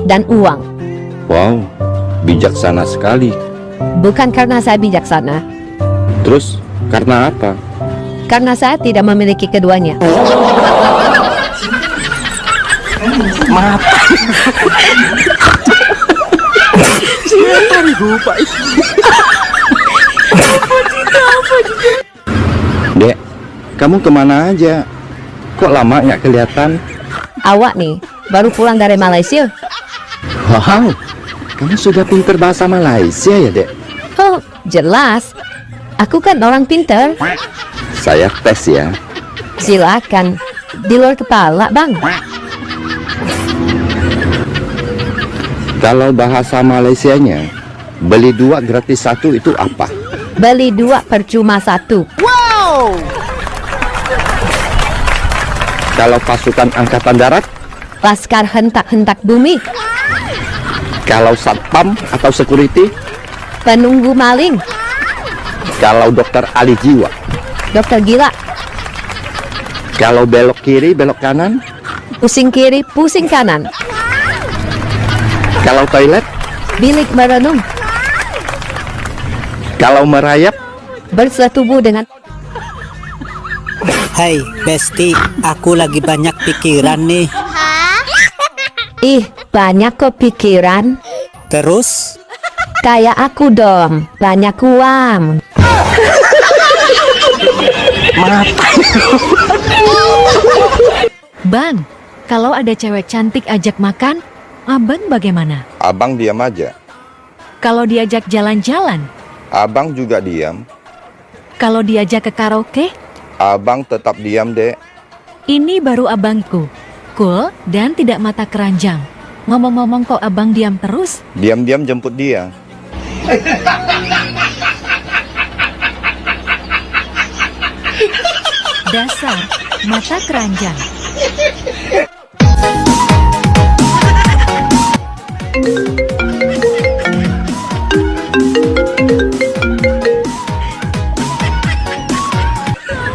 Speaker 2: dan uang.
Speaker 3: Wow, bijaksana sekali.
Speaker 2: Bukan karena saya bijaksana.
Speaker 3: Terus, karena apa?
Speaker 2: karena saya tidak memiliki keduanya.
Speaker 3: Dek, kamu kemana aja? Kok lama nggak kelihatan?
Speaker 2: Awak nih, baru pulang dari Malaysia.
Speaker 3: Wow, kamu sudah pinter bahasa Malaysia ya, Dek?
Speaker 2: Oh, jelas. Aku kan orang pinter.
Speaker 3: Saya tes ya.
Speaker 2: Silakan. Di luar kepala, Bang.
Speaker 3: Kalau bahasa Malaysianya, beli 2 gratis 1 itu apa?
Speaker 2: Beli 2 percuma 1.
Speaker 8: Wow.
Speaker 3: Kalau pasukan angkatan darat?
Speaker 2: Laskar hentak-hentak bumi.
Speaker 3: Kalau satpam atau security?
Speaker 2: Penunggu maling.
Speaker 3: Kalau dokter ahli jiwa?
Speaker 2: Dokter gila.
Speaker 3: Kalau belok kiri, belok kanan?
Speaker 2: Pusing kiri, pusing kanan.
Speaker 3: Kalau toilet?
Speaker 2: Bilik merenung.
Speaker 3: Kalau merayap?
Speaker 2: Bersetubuh dengan...
Speaker 18: Hai Besti, aku lagi banyak pikiran nih.
Speaker 2: Ih, banyak kok pikiran.
Speaker 18: Terus?
Speaker 2: Kayak aku dong, banyak uang.
Speaker 5: Bang, kalau ada cewek cantik ajak makan, abang bagaimana?
Speaker 3: Abang diam aja.
Speaker 5: Kalau diajak jalan-jalan,
Speaker 3: Abang juga diam.
Speaker 5: kalau diajak ke karaoke,
Speaker 3: Abang tetap diam, Dek.
Speaker 5: ini baru abangku. Cool dan tidak mata keranjang. Ngomong-ngomong kok abang diam terus?
Speaker 3: Diam-diam jemput dia.
Speaker 5: Dasar mata keranjang.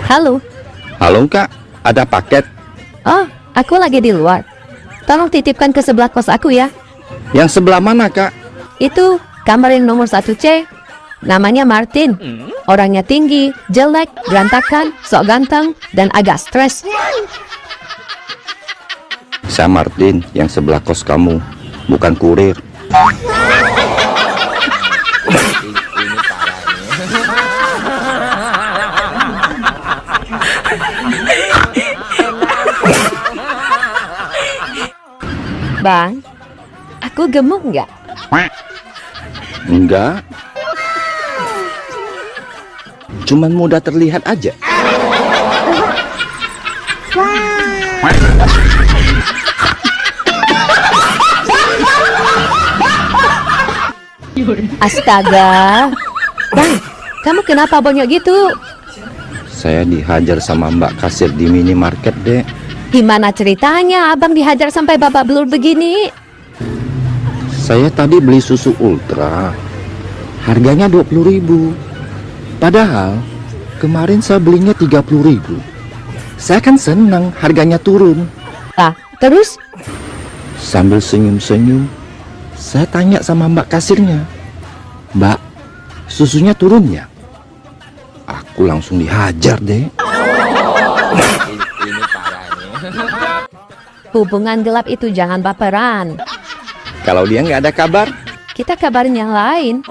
Speaker 2: Halo.
Speaker 3: Halo, Kak. Ada paket?
Speaker 2: Oh, aku lagi di luar. Tolong titipkan ke sebelah kos aku ya.
Speaker 3: Yang sebelah mana, Kak?
Speaker 2: Itu kamar yang nomor 1C. Namanya Martin. Orangnya tinggi, jelek, berantakan, sok ganteng, dan agak stres.
Speaker 3: Saya Martin, yang sebelah kos kamu. Bukan kurir.
Speaker 2: Bang, aku gemuk nggak?
Speaker 3: Enggak. Cuman mudah terlihat aja.
Speaker 2: Astaga. Bang, kamu kenapa bonyok gitu?
Speaker 3: Saya dihajar sama Mbak kasir di minimarket, Dek.
Speaker 2: Gimana ceritanya abang dihajar sampai babak belur begini?
Speaker 3: Saya tadi beli susu ultra. Harganya 20.000. Padahal kemarin saya belinya 30.000. Saya kan senang harganya turun.
Speaker 2: Ah, terus?
Speaker 3: Sambil senyum-senyum, saya tanya sama Mbak kasirnya, "Mbak, susunya turun ya?" Aku langsung dihajar, Dek.
Speaker 2: Hubungan gelap itu jangan baperan.
Speaker 3: Kalau dia nggak ada kabar,
Speaker 2: Kita kabarin yang lain.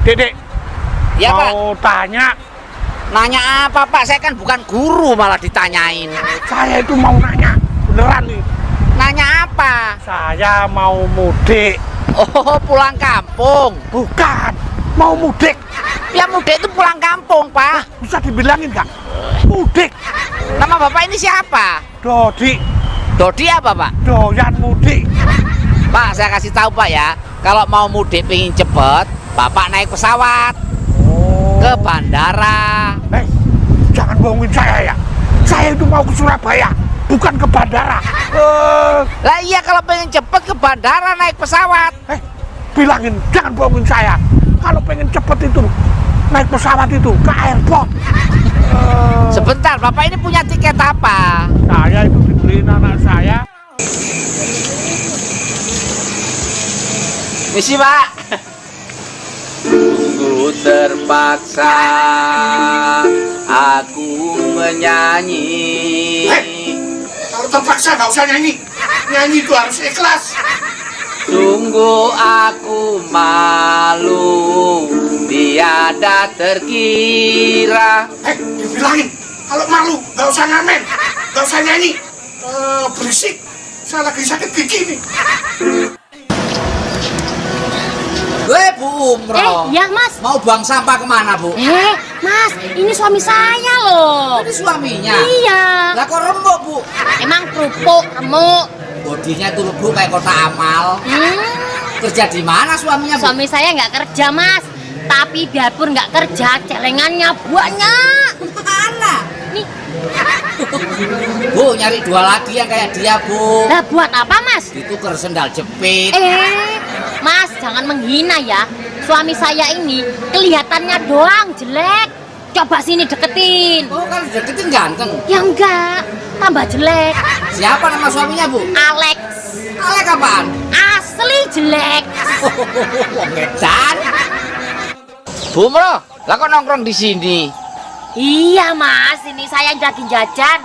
Speaker 19: Dedek.
Speaker 20: Ya,
Speaker 19: mau tanya.
Speaker 20: Nanya apa, Pak? Saya kan bukan guru malah ditanyain.
Speaker 19: Saya itu mau nanya, beneran nih.
Speaker 20: Nanya apa?
Speaker 19: Saya mau mudik.
Speaker 20: Oh, pulang kampung.
Speaker 19: Bukan, mau mudik.
Speaker 20: Ya mudik itu pulang kampung, Pak.
Speaker 19: Bisa dibilangin nggak? Mudik.
Speaker 20: Nama Bapak ini siapa?
Speaker 19: Dodi.
Speaker 20: Dodi apa, Pak?
Speaker 19: Doyan mudik.
Speaker 20: Pak, saya kasih tahu, Pak ya. Kalau mau mudik pengen cepet, Bapak naik pesawat ke bandara.
Speaker 19: Jangan bohongin saya ya. Saya itu mau ke Surabaya, bukan ke bandara.
Speaker 20: Lah iya, kalau pengen cepet ke bandara naik pesawat.
Speaker 19: Bilangin, jangan bohongin saya. Kalau pengen cepet itu naik pesawat itu ke airport.
Speaker 20: Sebentar, Bapak ini punya tiket apa?
Speaker 19: Saya itu dibeliin anak saya.
Speaker 20: Misi, Pak. Sungguh terpaksa aku menyanyi.
Speaker 19: Kalau terpaksa nggak usah nyanyi. Nyanyi itu harus ikhlas.
Speaker 20: Sungguh aku malu, tiada terkira.
Speaker 19: Dibilangin, kalau malu nggak usah ngamen, nggak usah nyanyi. Berisik, saya lagi sakit gigi nih.
Speaker 20: Bu Umroh.
Speaker 9: Ya Mas.
Speaker 20: Mau buang sampah kemana, Bu?
Speaker 9: Mas, ini suami saya loh.
Speaker 20: Ini suaminya?
Speaker 9: Iya.
Speaker 20: Lah kok remuk, Bu?
Speaker 9: Emang kerupuk, remuk.
Speaker 20: Bodinya tuh Bu kayak kotak amal. Kerja di mana suaminya, Bu?
Speaker 9: Suami saya nggak kerja, Mas. Tapi biarpun nggak kerja, celengannya banyak.
Speaker 20: Mana?
Speaker 9: Nih.
Speaker 20: Bu, nyari dua lagi yang kayak dia, Bu.
Speaker 9: Lah buat apa, Mas?
Speaker 20: Ditukar sendal jepit.
Speaker 9: Mas, jangan menghina ya. Suami saya ini kelihatannya doang jelek. Coba sini deketin.
Speaker 20: Oh, kan deketin ganteng.
Speaker 9: Ya enggak, tambah jelek.
Speaker 20: Siapa nama suaminya, Bu?
Speaker 9: Alex.
Speaker 20: Alex apaan?
Speaker 9: Asli jelek.
Speaker 20: Ngedan. Bu Umroh, lah kok nongkrong di sini?
Speaker 9: Iya, Mas, ini saya lagi jajan.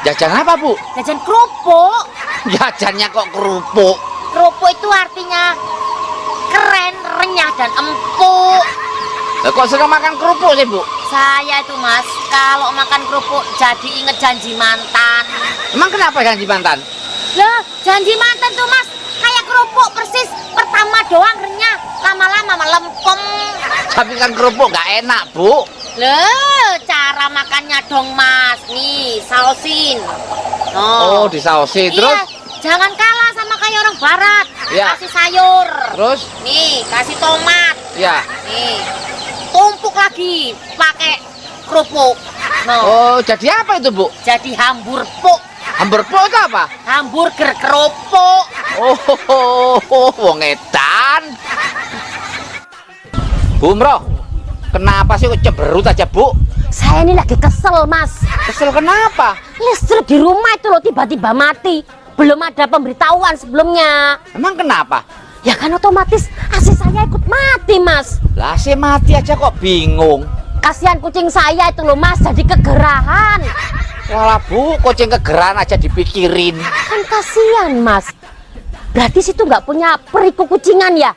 Speaker 20: Jajan apa, Bu?
Speaker 9: Jajan kerupuk.
Speaker 20: Jajannya kok kerupuk?
Speaker 9: Kerupuk itu artinya keren, renyah, dan empuk.
Speaker 20: Lah kok sering makan kerupuk sih, Bu?
Speaker 9: Saya itu, Mas, kalau makan kerupuk jadi inget janji mantan.
Speaker 20: Emang kenapa janji mantan?
Speaker 9: Lah, janji mantan tuh, Mas, kayak kerupuk persis. Pertama doang renyah, lama-lama melempem.
Speaker 20: Tapi kan kerupuk nggak enak, Bu.
Speaker 9: Loh, cara makannya dong, Mas. Nih, sausin.
Speaker 20: Oh, disausin.
Speaker 9: Iya,
Speaker 20: Terus?
Speaker 9: jangan kalah sama kayak orang barat.
Speaker 20: Ya.
Speaker 9: Kasih sayur.
Speaker 20: Terus?
Speaker 9: Nih, kasih tomat.
Speaker 20: Ya.
Speaker 9: Nih, tumpuk lagi pakai kerupuk.
Speaker 20: Oh, jadi apa itu, Bu?
Speaker 9: Jadi hamburpuk.
Speaker 20: Hamburpuk itu apa?
Speaker 9: Hamburger kerupuk.
Speaker 20: Oh, wong edan. Bu Umroh, kenapa sih kok cemberut aja, Bu?
Speaker 9: Saya ini lagi kesel, Mas.
Speaker 20: Kesel kenapa?
Speaker 9: Listrik di rumah itu loh tiba-tiba mati. Belum ada pemberitahuan sebelumnya.
Speaker 20: Emang kenapa?
Speaker 9: Ya kan otomatis AC saya ikut mati, Mas.
Speaker 20: Lah AC mati aja kok bingung.
Speaker 9: Kasihan kucing saya itu loh, Mas, jadi kegerahan.
Speaker 20: Walah, Bu, kucing kegerahan aja dipikirin.
Speaker 9: Kan kasihan, Mas. Berarti situ nggak punya periku kucingan ya?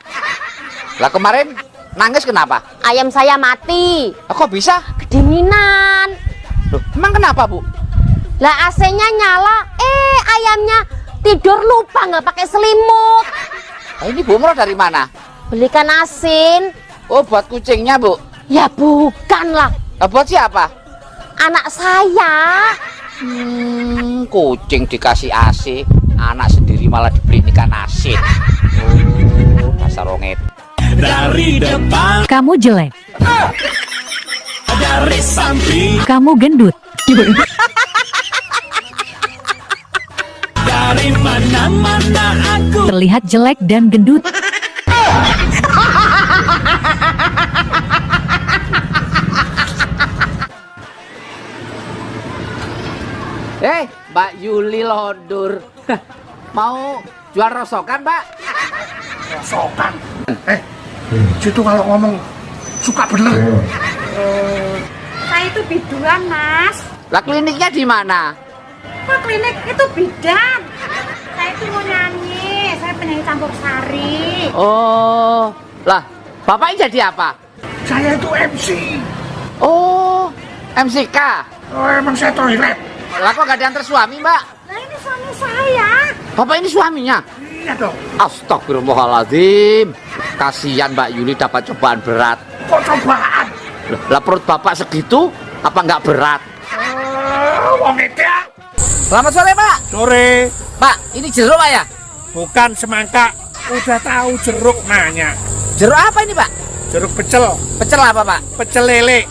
Speaker 20: Lah kemarin nangis kenapa?
Speaker 9: Ayam saya mati.
Speaker 20: Kok bisa?
Speaker 9: Kedinginan.
Speaker 20: Loh, emang kenapa, Bu?
Speaker 9: Lah AC-nya nyala, ayamnya tidur lupa nggak pakai selimut.
Speaker 20: Ini Bu Umroh dari mana?
Speaker 9: Belikan asin.
Speaker 20: Oh, buat kucingnya, Bu?
Speaker 9: Ya bukan lah.
Speaker 20: Buat siapa?
Speaker 9: Anak saya.
Speaker 20: Kucing dikasih AC, anak sendiri malah dibeli ikan asin. Oh, dasar ronget.
Speaker 5: Dari depan kamu jelek. Dari samping kamu gendut. Dari mana-mana aku terlihat jelek dan gendut.
Speaker 20: Mbak Yuli Londur. Mau jual rosokan, Mbak?
Speaker 19: Rosokan? Situ kalau ngomong suka bener.
Speaker 21: Saya itu biduan, Mas.
Speaker 20: Lah kliniknya di mana?
Speaker 21: Kok klinik itu bidan? Saya itu mau nyanyi, saya penyanyi campur sari.
Speaker 20: Oh, lah Bapak ini jadi apa?
Speaker 19: Saya itu MC.
Speaker 20: Oh, MCK.
Speaker 19: Oh, emang saya toilet.
Speaker 20: Lah kok gak diantar suami, Mbak?
Speaker 21: Nah, ini suami saya.
Speaker 20: Bapak ini suaminya?
Speaker 19: Iya dong.
Speaker 20: Astagfirullahaladzim. Kasihan Mbak Yuli dapat cobaan berat.
Speaker 19: Kok cobaan?
Speaker 20: Lah perut Bapak segitu, apa nggak berat?
Speaker 19: Wong itu.
Speaker 20: Selamat sore, Pak.
Speaker 19: Sore.
Speaker 20: Pak, ini jeruk, Pak ya?
Speaker 19: Bukan semangka. Udah tahu jeruk nanya.
Speaker 20: Jeruk apa ini, Pak?
Speaker 19: Jeruk pecel.
Speaker 20: Pecel apa, Pak?
Speaker 19: Pecel lele.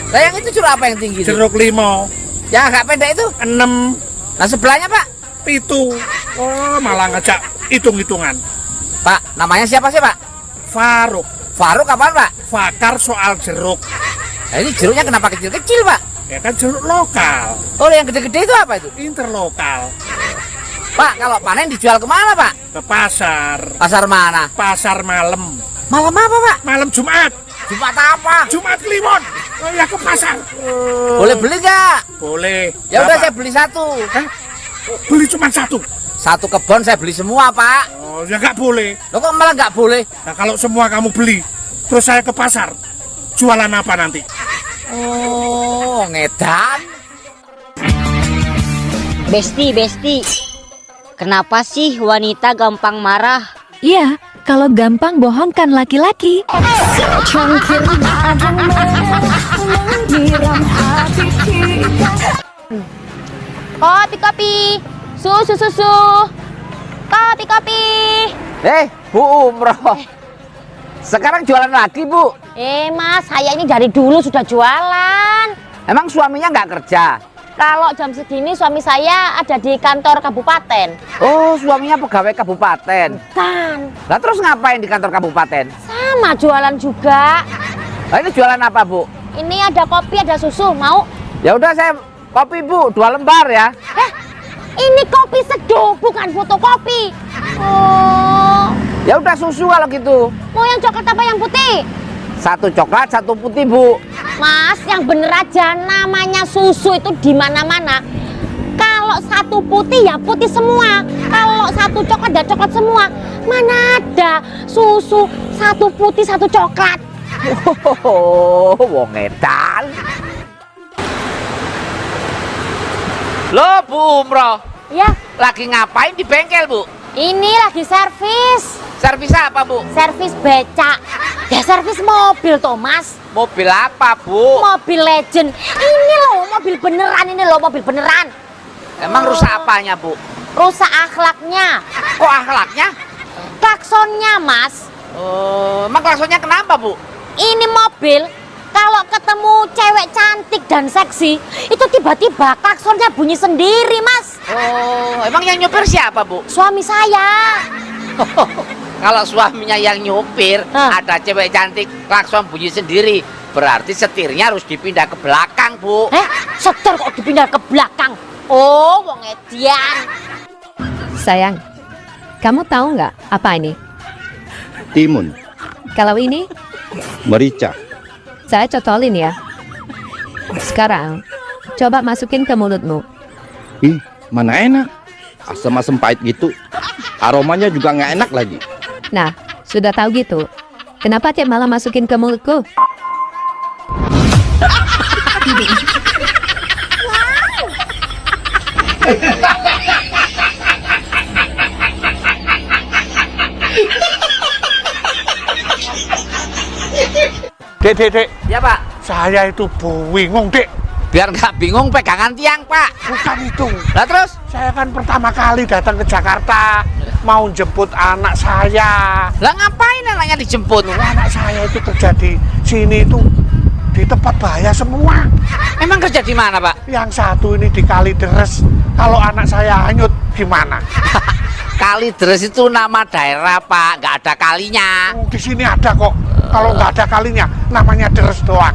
Speaker 20: Lah yang itu jeruk apa yang tinggi?
Speaker 19: Jeruk limo.
Speaker 20: Yang agak pendek itu?
Speaker 19: 6.
Speaker 20: Nah sebelahnya, Pak?
Speaker 19: 7. Oh, malah ngajak hitung-hitungan.
Speaker 20: Pak, namanya siapa sih, Pak?
Speaker 19: Faruk.
Speaker 20: Faruk apaan, Pak?
Speaker 19: Fakar soal jeruk.
Speaker 20: Nah, ini jeruknya kenapa kecil-kecil, Pak?
Speaker 19: Ya kan jeruk lokal.
Speaker 20: Oh, yang gede-gede itu apa itu?
Speaker 19: Interlokal.
Speaker 20: Pak, kalau panen dijual kemana, Pak?
Speaker 19: Ke pasar.
Speaker 20: Pasar mana?
Speaker 19: Pasar malam.
Speaker 20: Malam apa, Pak?
Speaker 19: Malam Jumat.
Speaker 20: Jumat apa?
Speaker 19: Jumat Kliwon. Oh ya, ke pasar.
Speaker 20: Boleh beli nggak?
Speaker 19: Boleh.
Speaker 20: Ya udah,
Speaker 19: Berapa?
Speaker 20: saya beli satu.
Speaker 19: Beli cuma satu.
Speaker 20: Satu kebun saya beli semua, Pak.
Speaker 19: Oh, ya nggak boleh.
Speaker 20: Lo kok malah nggak boleh?
Speaker 19: Nah, kalau semua kamu beli, terus saya ke pasar, jualan apa nanti?
Speaker 20: Oh, ngedan.
Speaker 7: Besti, kenapa sih wanita gampang marah?
Speaker 5: Iya, kalau gampang bohongkan laki-laki.
Speaker 9: Kopi, susu. Kopi.
Speaker 20: Bu Umroh. Sekarang jualan lagi, Bu.
Speaker 9: Mas, saya ini dari dulu sudah jualan.
Speaker 20: Emang suaminya nggak kerja?
Speaker 9: Kalau jam segini suami saya ada di kantor kabupaten.
Speaker 20: Oh, suaminya pegawai kabupaten.
Speaker 9: Kan.
Speaker 20: Lah terus ngapain di kantor kabupaten?
Speaker 9: Sama jualan juga.
Speaker 20: Lah ini jualan apa, Bu?
Speaker 9: Ini ada kopi, ada susu, mau?
Speaker 20: Ya udah saya kopi, Bu, 2 lembar ya.
Speaker 9: Ini kopi seduh, bukan fotokopi. Oh.
Speaker 20: Ya udah susu kalau gitu.
Speaker 9: Mau yang coklat apa yang putih?
Speaker 20: 1 coklat, 1 putih, Bu.
Speaker 9: Mas, yang bener aja, namanya susu itu di mana-mana. Kalau 1 putih ya putih semua. Kalau 1 coklat ya coklat semua. Mana ada susu 1 putih 1 coklat.
Speaker 20: Oh, wong edan. Loh, Bu Umroh.
Speaker 9: Ya.
Speaker 20: Lagi ngapain di bengkel, Bu?
Speaker 9: Ini lagi servis.
Speaker 20: Servis apa, Bu?
Speaker 9: Servis becak. Ya servis mobil, Thomas.
Speaker 20: Mobil apa, Bu?
Speaker 9: Mobil legend. Ini loh, mobil beneran ini loh, mobil beneran.
Speaker 20: Emang rusak apanya, Bu?
Speaker 9: Rusak akhlaknya.
Speaker 20: Kok akhlaknya?
Speaker 9: Klaksonnya, Mas.
Speaker 20: Oh, emang klaksonnya kenapa, Bu?
Speaker 9: Ini mobil kalau ketemu cewek cantik dan seksi, itu tiba-tiba klaksonnya bunyi sendiri, Mas.
Speaker 20: Oh, emang yang nyupir siapa, Bu?
Speaker 9: Suami saya.
Speaker 20: Kalau suaminya yang nyupir, ada cewek cantik, klakson bunyi sendiri, berarti setirnya harus dipindah ke belakang, Bu.
Speaker 9: Setir kok dipindah ke belakang? Oh, wong edian.
Speaker 2: Sayang, kamu tahu nggak apa ini?
Speaker 3: Timun,
Speaker 2: Kalau ini,
Speaker 3: merica.
Speaker 2: saya cocolin ya. Sekarang, coba masukin ke mulutmu.
Speaker 3: Ih, mana enak. Asam-asam pahit gitu. Aromanya juga nggak enak lagi.
Speaker 2: Nah, sudah tahu gitu. Kenapa tiap malam masukin ke mulutku?
Speaker 19: Dek.
Speaker 20: Ya, Pak.
Speaker 19: Saya itu bingung, Dek.
Speaker 20: Biar nggak bingung, pegangan tiang, Pak.
Speaker 19: Bukan itu.
Speaker 20: Lah terus?
Speaker 19: Saya kan pertama kali datang ke Jakarta, mau jemput anak saya.
Speaker 20: Lah ngapain anaknya dijemput?
Speaker 19: Anak saya itu kerja di sini itu di tempat bahaya semua.
Speaker 20: Emang kerja di mana, Pak?
Speaker 19: Yang satu ini di Kalideres. Kalau anak saya hanyut gimana?
Speaker 20: Kalideres itu nama daerah, Pak. Nggak ada kalinya.
Speaker 19: Di sini ada kok. Kalau nggak ada kalinya, namanya deres doang.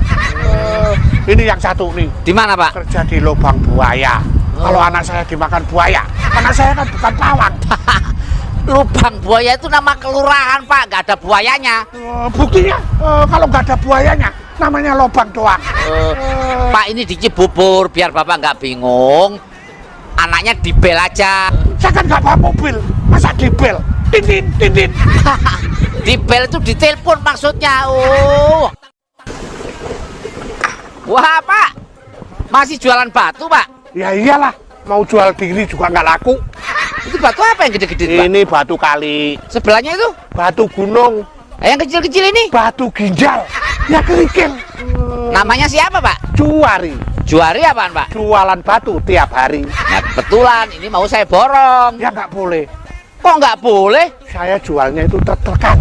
Speaker 19: Ini yang satu nih.
Speaker 20: Di mana, Pak?
Speaker 19: Kerja di lubang buaya. Kalau anak saya dimakan buaya, anak saya kan bukan pawang.
Speaker 20: Lubang buaya itu nama kelurahan, Pak. Nggak ada buayanya.
Speaker 19: Buktinya, kalau nggak ada buayanya, namanya lubang doang.
Speaker 20: Pak, ini di Cibubur, biar Bapak nggak bingung. Anaknya dibel aja.
Speaker 19: Saya kan nggak bawa mobil, masa dibel? Tintin.
Speaker 20: Dibel itu ditelepon maksudnya. Oh. Wah, Pak. Masih jualan batu, Pak?
Speaker 19: Ya iyalah, mau jual diri juga nggak laku.
Speaker 20: Itu batu apa yang gede-gede, Pak?
Speaker 19: Ini batu kali.
Speaker 20: Sebelahnya itu?
Speaker 19: Batu gunung.
Speaker 20: Yang kecil-kecil ini?
Speaker 19: Batu ginjal. Ya kerikil.
Speaker 20: Namanya siapa, Pak?
Speaker 19: Juari.
Speaker 20: Juari apaan, Pak?
Speaker 19: Jualan batu tiap hari.
Speaker 20: Nah, kebetulan ini mau saya borong.
Speaker 19: Ya nggak boleh.
Speaker 20: Kok nggak boleh?
Speaker 19: Saya jualnya itu truk-trukan.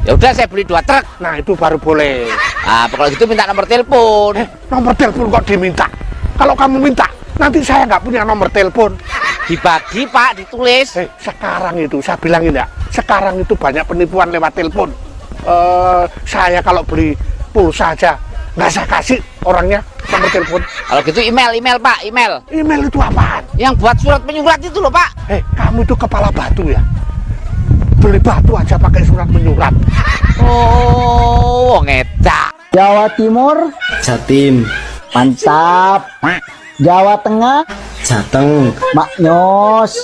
Speaker 20: Ya udah, saya beli 2 truk.
Speaker 19: Nah, itu baru boleh.
Speaker 20: Nah, kalau gitu minta nomor telepon.
Speaker 19: Nomor telepon kok diminta? Kalau kamu minta, nanti saya nggak punya nomor telepon.
Speaker 20: Dibagi, Pak, ditulis.
Speaker 19: Sekarang itu, saya bilangin ya, sekarang itu banyak penipuan lewat telepon. Saya kalau beli pulsa aja, nggak saya kasih orangnya, nomor telepon?
Speaker 20: Kalau gitu email Pak, email.
Speaker 19: Email itu apaan?
Speaker 20: Yang buat surat menyurat itu loh Pak.
Speaker 19: Kamu itu kepala batu ya? Beli batu aja pakai surat menyurat.
Speaker 20: Oh, ngetak.
Speaker 18: Jawa Timur, Jatim. Mantap. Jawa Tengah, Jateng. Maknyos.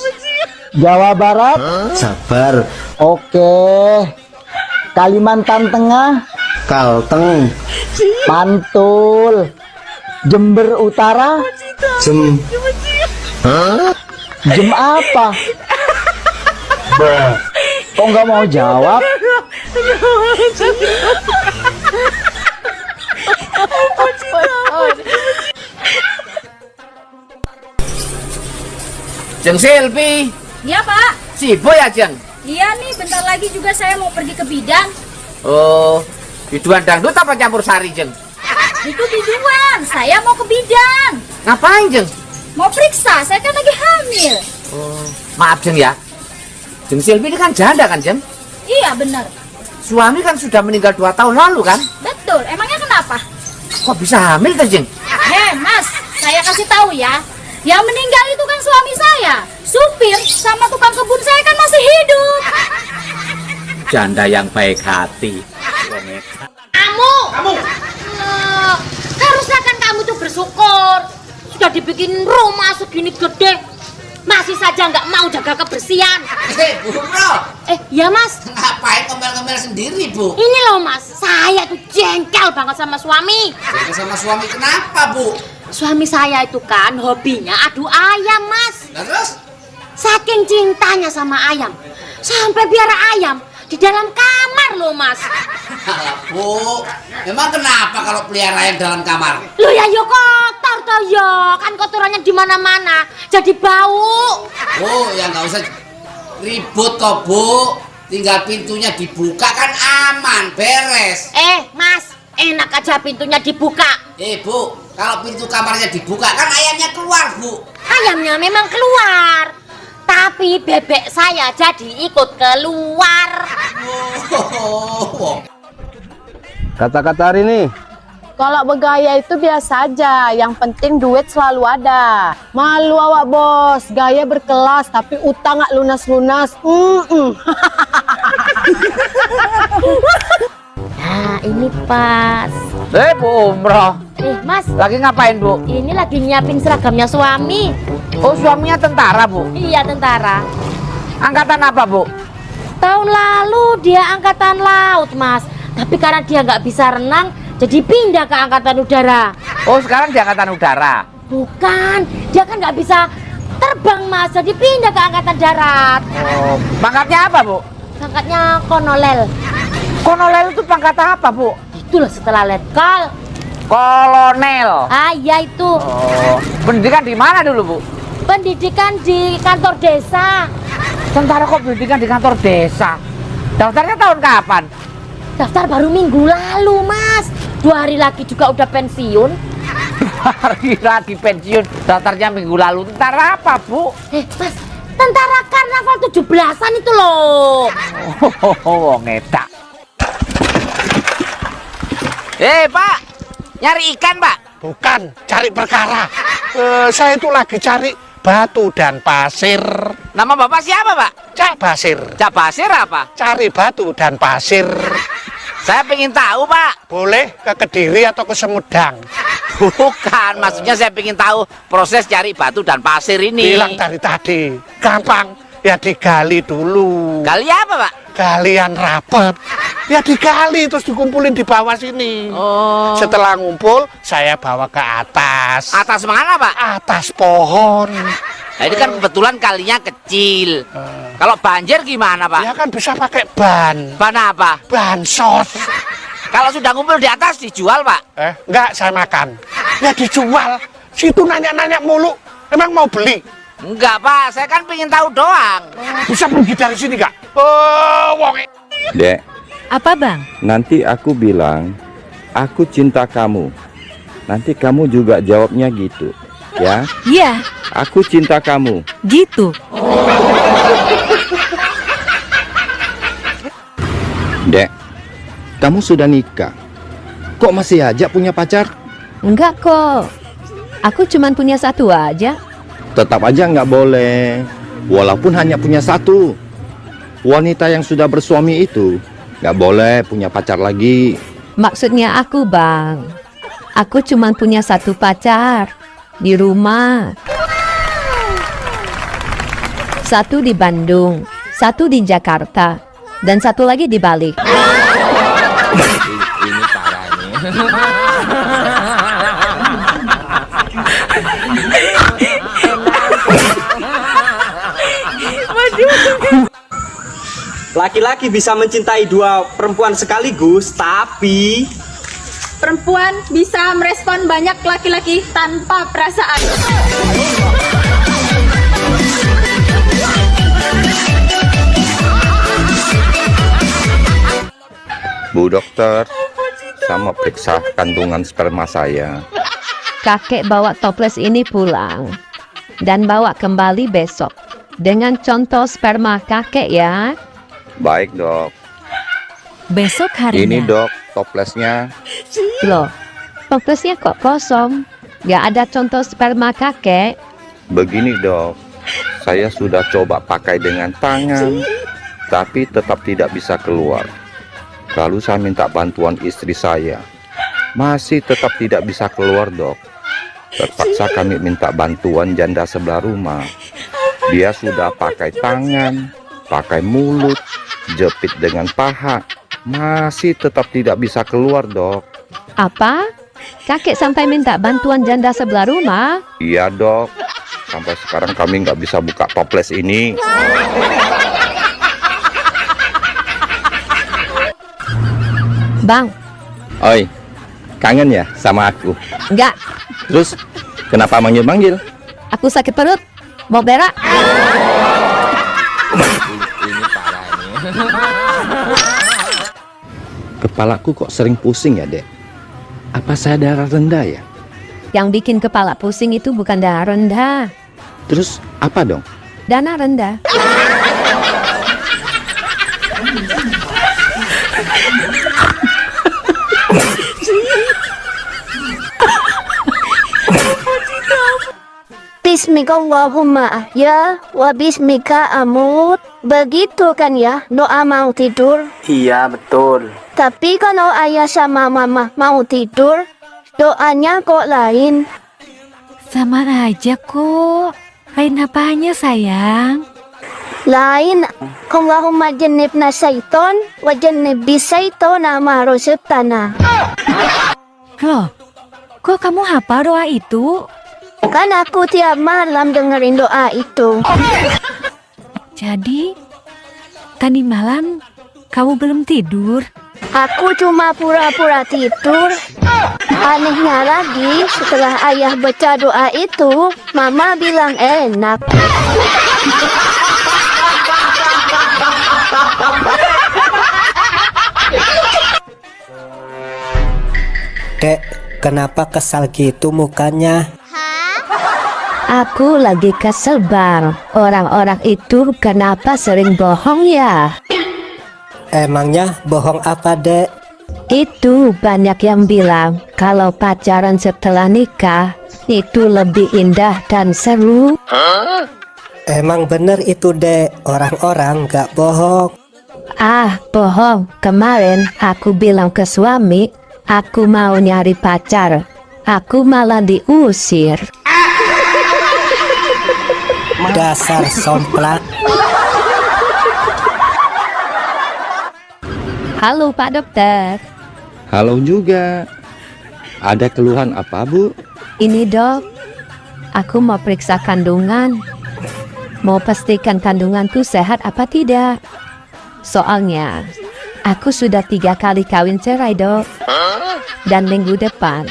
Speaker 18: Jawa Barat, Jabar. Oke. Kalimantan Tengah, Kalteng. Mantul. Jember Utara, Jem. Jem apa? Kok nggak mau jawab?
Speaker 20: Jeng Silvi.
Speaker 21: Iya Pak.
Speaker 20: Sibuk ya Jeng?
Speaker 21: Iya nih, bentar lagi juga saya mau pergi ke bidan.
Speaker 20: Oh, biduan dangdut apa campur sari Jeng?
Speaker 21: Itu biduan, saya mau ke bidan.
Speaker 20: Ngapain Jeng?
Speaker 21: Mau periksa, saya kan lagi hamil.
Speaker 20: Oh, maaf Jeng ya. Jeng Silvi ini kan janda kan Jeng?
Speaker 21: Iya benar.
Speaker 20: Suami kan sudah meninggal 2 tahun lalu kan?
Speaker 21: Betul, emangnya kenapa?
Speaker 20: Kok bisa hamil tuh Jeng?
Speaker 21: Mas, saya kasih tahu ya. Yang meninggal itu kan suami saya. Supir sama tukang kebun saya kan masih hidup.
Speaker 20: Janda yang baik hati.
Speaker 21: Kamu. Harusnya kan kamu tuh bersyukur. Sudah dibikin rumah segini gede. Masih saja nggak mau jaga kebersihan.
Speaker 20: Bu Bro.
Speaker 21: Ya Mas.
Speaker 20: Ngapain ngomel-ngomel sendiri Bu?
Speaker 21: Ini loh Mas, saya tuh jengkel banget sama suami.
Speaker 20: Jengkel sama suami kenapa Bu?
Speaker 21: Suami saya itu kan hobinya adu ayam Mas.
Speaker 20: Nah, terus?
Speaker 21: Saking cintanya sama ayam, sampai piara ayam di dalam kamar loh Mas.
Speaker 20: Alah Bu, memang kenapa kalau pelihara ayam dalam kamar?
Speaker 21: Loh ya yo kotor toh yo, kan kotorannya di mana-mana, jadi bau.
Speaker 20: Oh, ya nggak usah ribut toh Bu, tinggal pintunya dibuka kan aman, beres.
Speaker 21: Mas, enak aja pintunya dibuka.
Speaker 20: Bu, kalau pintu kamarnya dibuka kan ayamnya keluar Bu.
Speaker 21: Ayamnya memang keluar, tapi bebek saya jadi ikut keluar.
Speaker 13: Kata-kata hari ini.
Speaker 9: Kalau bergaya itu biasa aja, yang penting duit selalu ada. Malu awak bos, gaya berkelas tapi utang nggak lunas-lunas.
Speaker 21: Nah ini pas.
Speaker 20: Bu Umroh.
Speaker 21: Mas,
Speaker 20: lagi ngapain Bu?
Speaker 21: Ini lagi nyiapin seragamnya suami.
Speaker 20: Oh, suaminya tentara Bu?
Speaker 21: Iya tentara.
Speaker 20: Angkatan apa Bu?
Speaker 21: Tahun lalu dia angkatan laut Mas, tapi karena dia nggak bisa renang, jadi pindah ke angkatan udara.
Speaker 20: Oh, sekarang di angkatan udara?
Speaker 21: Bukan, dia kan nggak bisa terbang Mas, jadi pindah ke angkatan darat.
Speaker 20: Oh, pangkatnya apa Bu?
Speaker 21: Pangkatnya kolonel.
Speaker 20: Kolonel itu pangkat apa Bu?
Speaker 21: Itulah setelah letkol.
Speaker 20: Kolonel.
Speaker 21: Iya itu.
Speaker 20: Oh, pendidikan di mana dulu Bu?
Speaker 21: Pendidikan di kantor desa.
Speaker 20: Tentara kok pendidikan di kantor desa? Daftarnya tahun kapan?
Speaker 21: Daftar baru minggu lalu Mas. 2 hari lagi juga udah pensiun.
Speaker 20: 2 hari lagi pensiun, daftarnya minggu lalu. Tentara apa Bu?
Speaker 21: Mas, tentara karnaval 17-an itu loh.
Speaker 20: Oh, ngedak. Pak, nyari ikan Pak?
Speaker 19: Bukan, cari perkara. Saya itu lagi cari batu dan pasir.
Speaker 20: Nama Bapak siapa Pak?
Speaker 19: Cak Basir.
Speaker 20: Cak Basir apa?
Speaker 19: Cari batu dan pasir.
Speaker 20: Saya pengen tahu Pak.
Speaker 19: Boleh ke Kediri atau ke Sumedang?
Speaker 20: Bukan, maksudnya saya pengen tahu proses cari batu dan pasir ini.
Speaker 19: Bilang dari tadi, gampang. Ya digali dulu.
Speaker 20: Gali apa Pak?
Speaker 19: Galian rapet. Ya digali terus dikumpulin di bawah sini.
Speaker 20: Oh.
Speaker 19: Setelah ngumpul, saya bawa ke atas.
Speaker 20: Atas mana Pak?
Speaker 19: Atas pohon.
Speaker 20: Nah, ini kan kebetulan kalinya kecil. Kalau banjir gimana Pak?
Speaker 19: Ya kan bisa pakai ban.
Speaker 20: Ban apa?
Speaker 19: Ban sos.
Speaker 20: Kalau sudah ngumpul di atas dijual Pak?
Speaker 19: Enggak, saya makan. Ya dijual. Situ nanya-nanya mulu. Emang mau beli?
Speaker 20: Enggak Pak, saya kan pengen tahu doang.
Speaker 19: Bisa pergi dari sini Kak? Oh, wong.
Speaker 3: Dek.
Speaker 5: Apa Bang?
Speaker 3: Nanti aku bilang, aku cinta kamu. Nanti kamu juga jawabnya gitu, ya?
Speaker 5: Iya.
Speaker 3: Aku cinta kamu.
Speaker 5: Gitu.
Speaker 3: Dek, kamu sudah nikah. Kok masih aja punya pacar?
Speaker 2: Enggak kok. Aku cuma punya satu aja.
Speaker 3: Tetap aja nggak boleh. Walaupun hanya punya satu. Wanita yang sudah bersuami itu nggak boleh punya pacar lagi.
Speaker 2: Maksudnya aku, Bang. Aku cuma punya satu pacar di rumah. Satu di Bandung, satu di Jakarta, dan satu lagi di Bali.
Speaker 1: Ini parah nih.
Speaker 4: Laki-laki bisa mencintai dua perempuan sekaligus, tapi
Speaker 11: Perempuan bisa merespon banyak laki-laki tanpa perasaan.
Speaker 3: Bu dokter, sama periksa kandungan sperma saya.
Speaker 2: Kakek bawa toples ini pulang dan bawa kembali besok dengan contoh sperma kakek ya.
Speaker 3: Baik dok.
Speaker 5: Besok harinya.
Speaker 3: Ini dok, toplesnya.
Speaker 2: Loh, toplesnya kok kosong? Gak ada contoh sperma kakek?
Speaker 3: Begini dok, saya sudah coba pakai dengan tangan, tapi tetap tidak bisa keluar. Lalu saya minta bantuan istri saya, masih tetap tidak bisa keluar dok. Terpaksa kami minta bantuan janda sebelah rumah. Dia sudah pakai tangan, pakai mulut, jepit dengan paha, masih tetap tidak bisa keluar dok.
Speaker 2: Apa? Kakek sampai minta bantuan janda sebelah rumah?
Speaker 3: Iya dok, sampai sekarang kami nggak bisa buka toples ini.
Speaker 2: Bang.
Speaker 3: Oi, kangen ya sama aku?
Speaker 2: Enggak.
Speaker 3: Terus, kenapa manggil-manggil?
Speaker 2: Aku sakit perut, mau berak.
Speaker 1: Ini parah nih.
Speaker 3: Kepalaku kok sering pusing ya dek? Apa saya darah rendah ya?
Speaker 2: Yang bikin kepala pusing itu bukan darah rendah.
Speaker 3: Terus apa dong?
Speaker 2: Dana rendah.
Speaker 9: Bismillahirrahmanirrahim ya wa bismika amut. Begitu kan ya doa mau tidur?
Speaker 4: iya betul.
Speaker 9: Tapi kalau ayah sama mama mau tidur, doanya kok lain.
Speaker 5: Sama aja kok. Lain apanya sayang?
Speaker 9: Lain. Allahumma jannibna syaiton wa jannibni syaitona ma razaqtana.
Speaker 5: Loh, kok kamu hafal doa itu?
Speaker 9: Kan aku tiap malam dengerin doa itu.
Speaker 5: Jadi, tadi malam kamu belum tidur?
Speaker 9: Aku cuma pura-pura tidur. Anehnya lagi, setelah ayah baca doa itu, mama bilang enak.
Speaker 18: Dek, kenapa kesal gitu mukanya?
Speaker 2: Aku lagi kesel bang. Orang-orang itu kenapa sering bohong ya?
Speaker 18: Emangnya bohong apa dek?
Speaker 2: Itu banyak yang bilang kalau pacaran setelah nikah itu lebih indah dan seru.
Speaker 18: Emang bener itu dek, orang-orang gak bohong.
Speaker 2: Ah, bohong. Kemarin aku bilang ke suami, aku mau nyari pacar. Aku malah diusir.
Speaker 18: Dasar somplak.
Speaker 2: Halo Pak Dokter.
Speaker 3: Halo juga. Ada keluhan apa bu?
Speaker 2: Ini dok, aku mau periksa kandungan. Mau pastikan kandunganku sehat apa tidak. Soalnya, aku sudah 3 kali kawin cerai dok. Dan minggu depan,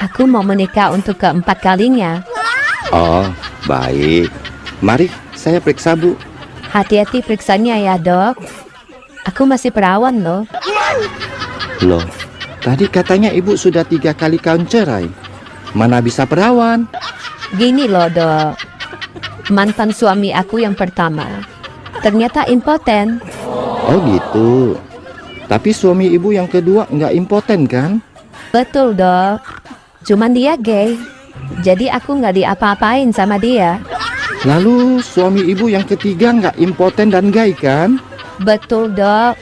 Speaker 2: aku mau menikah untuk ke-4 kalinya.
Speaker 3: Oh, baik. Mari, saya periksa bu.
Speaker 2: Hati-hati periksanya ya dok. Aku masih perawan loh.
Speaker 3: Loh, tadi katanya ibu sudah 3 kali kawin cerai. Mana bisa perawan?
Speaker 2: Gini loh dok. Mantan suami aku yang pertama ternyata impoten.
Speaker 3: Oh gitu. Tapi suami ibu yang kedua nggak impoten kan?
Speaker 2: Betul dok. Cuman dia gay. Jadi aku nggak diapa-apain sama dia.
Speaker 3: Lalu suami ibu yang ketiga nggak impoten dan gay kan?
Speaker 2: Betul, Dok.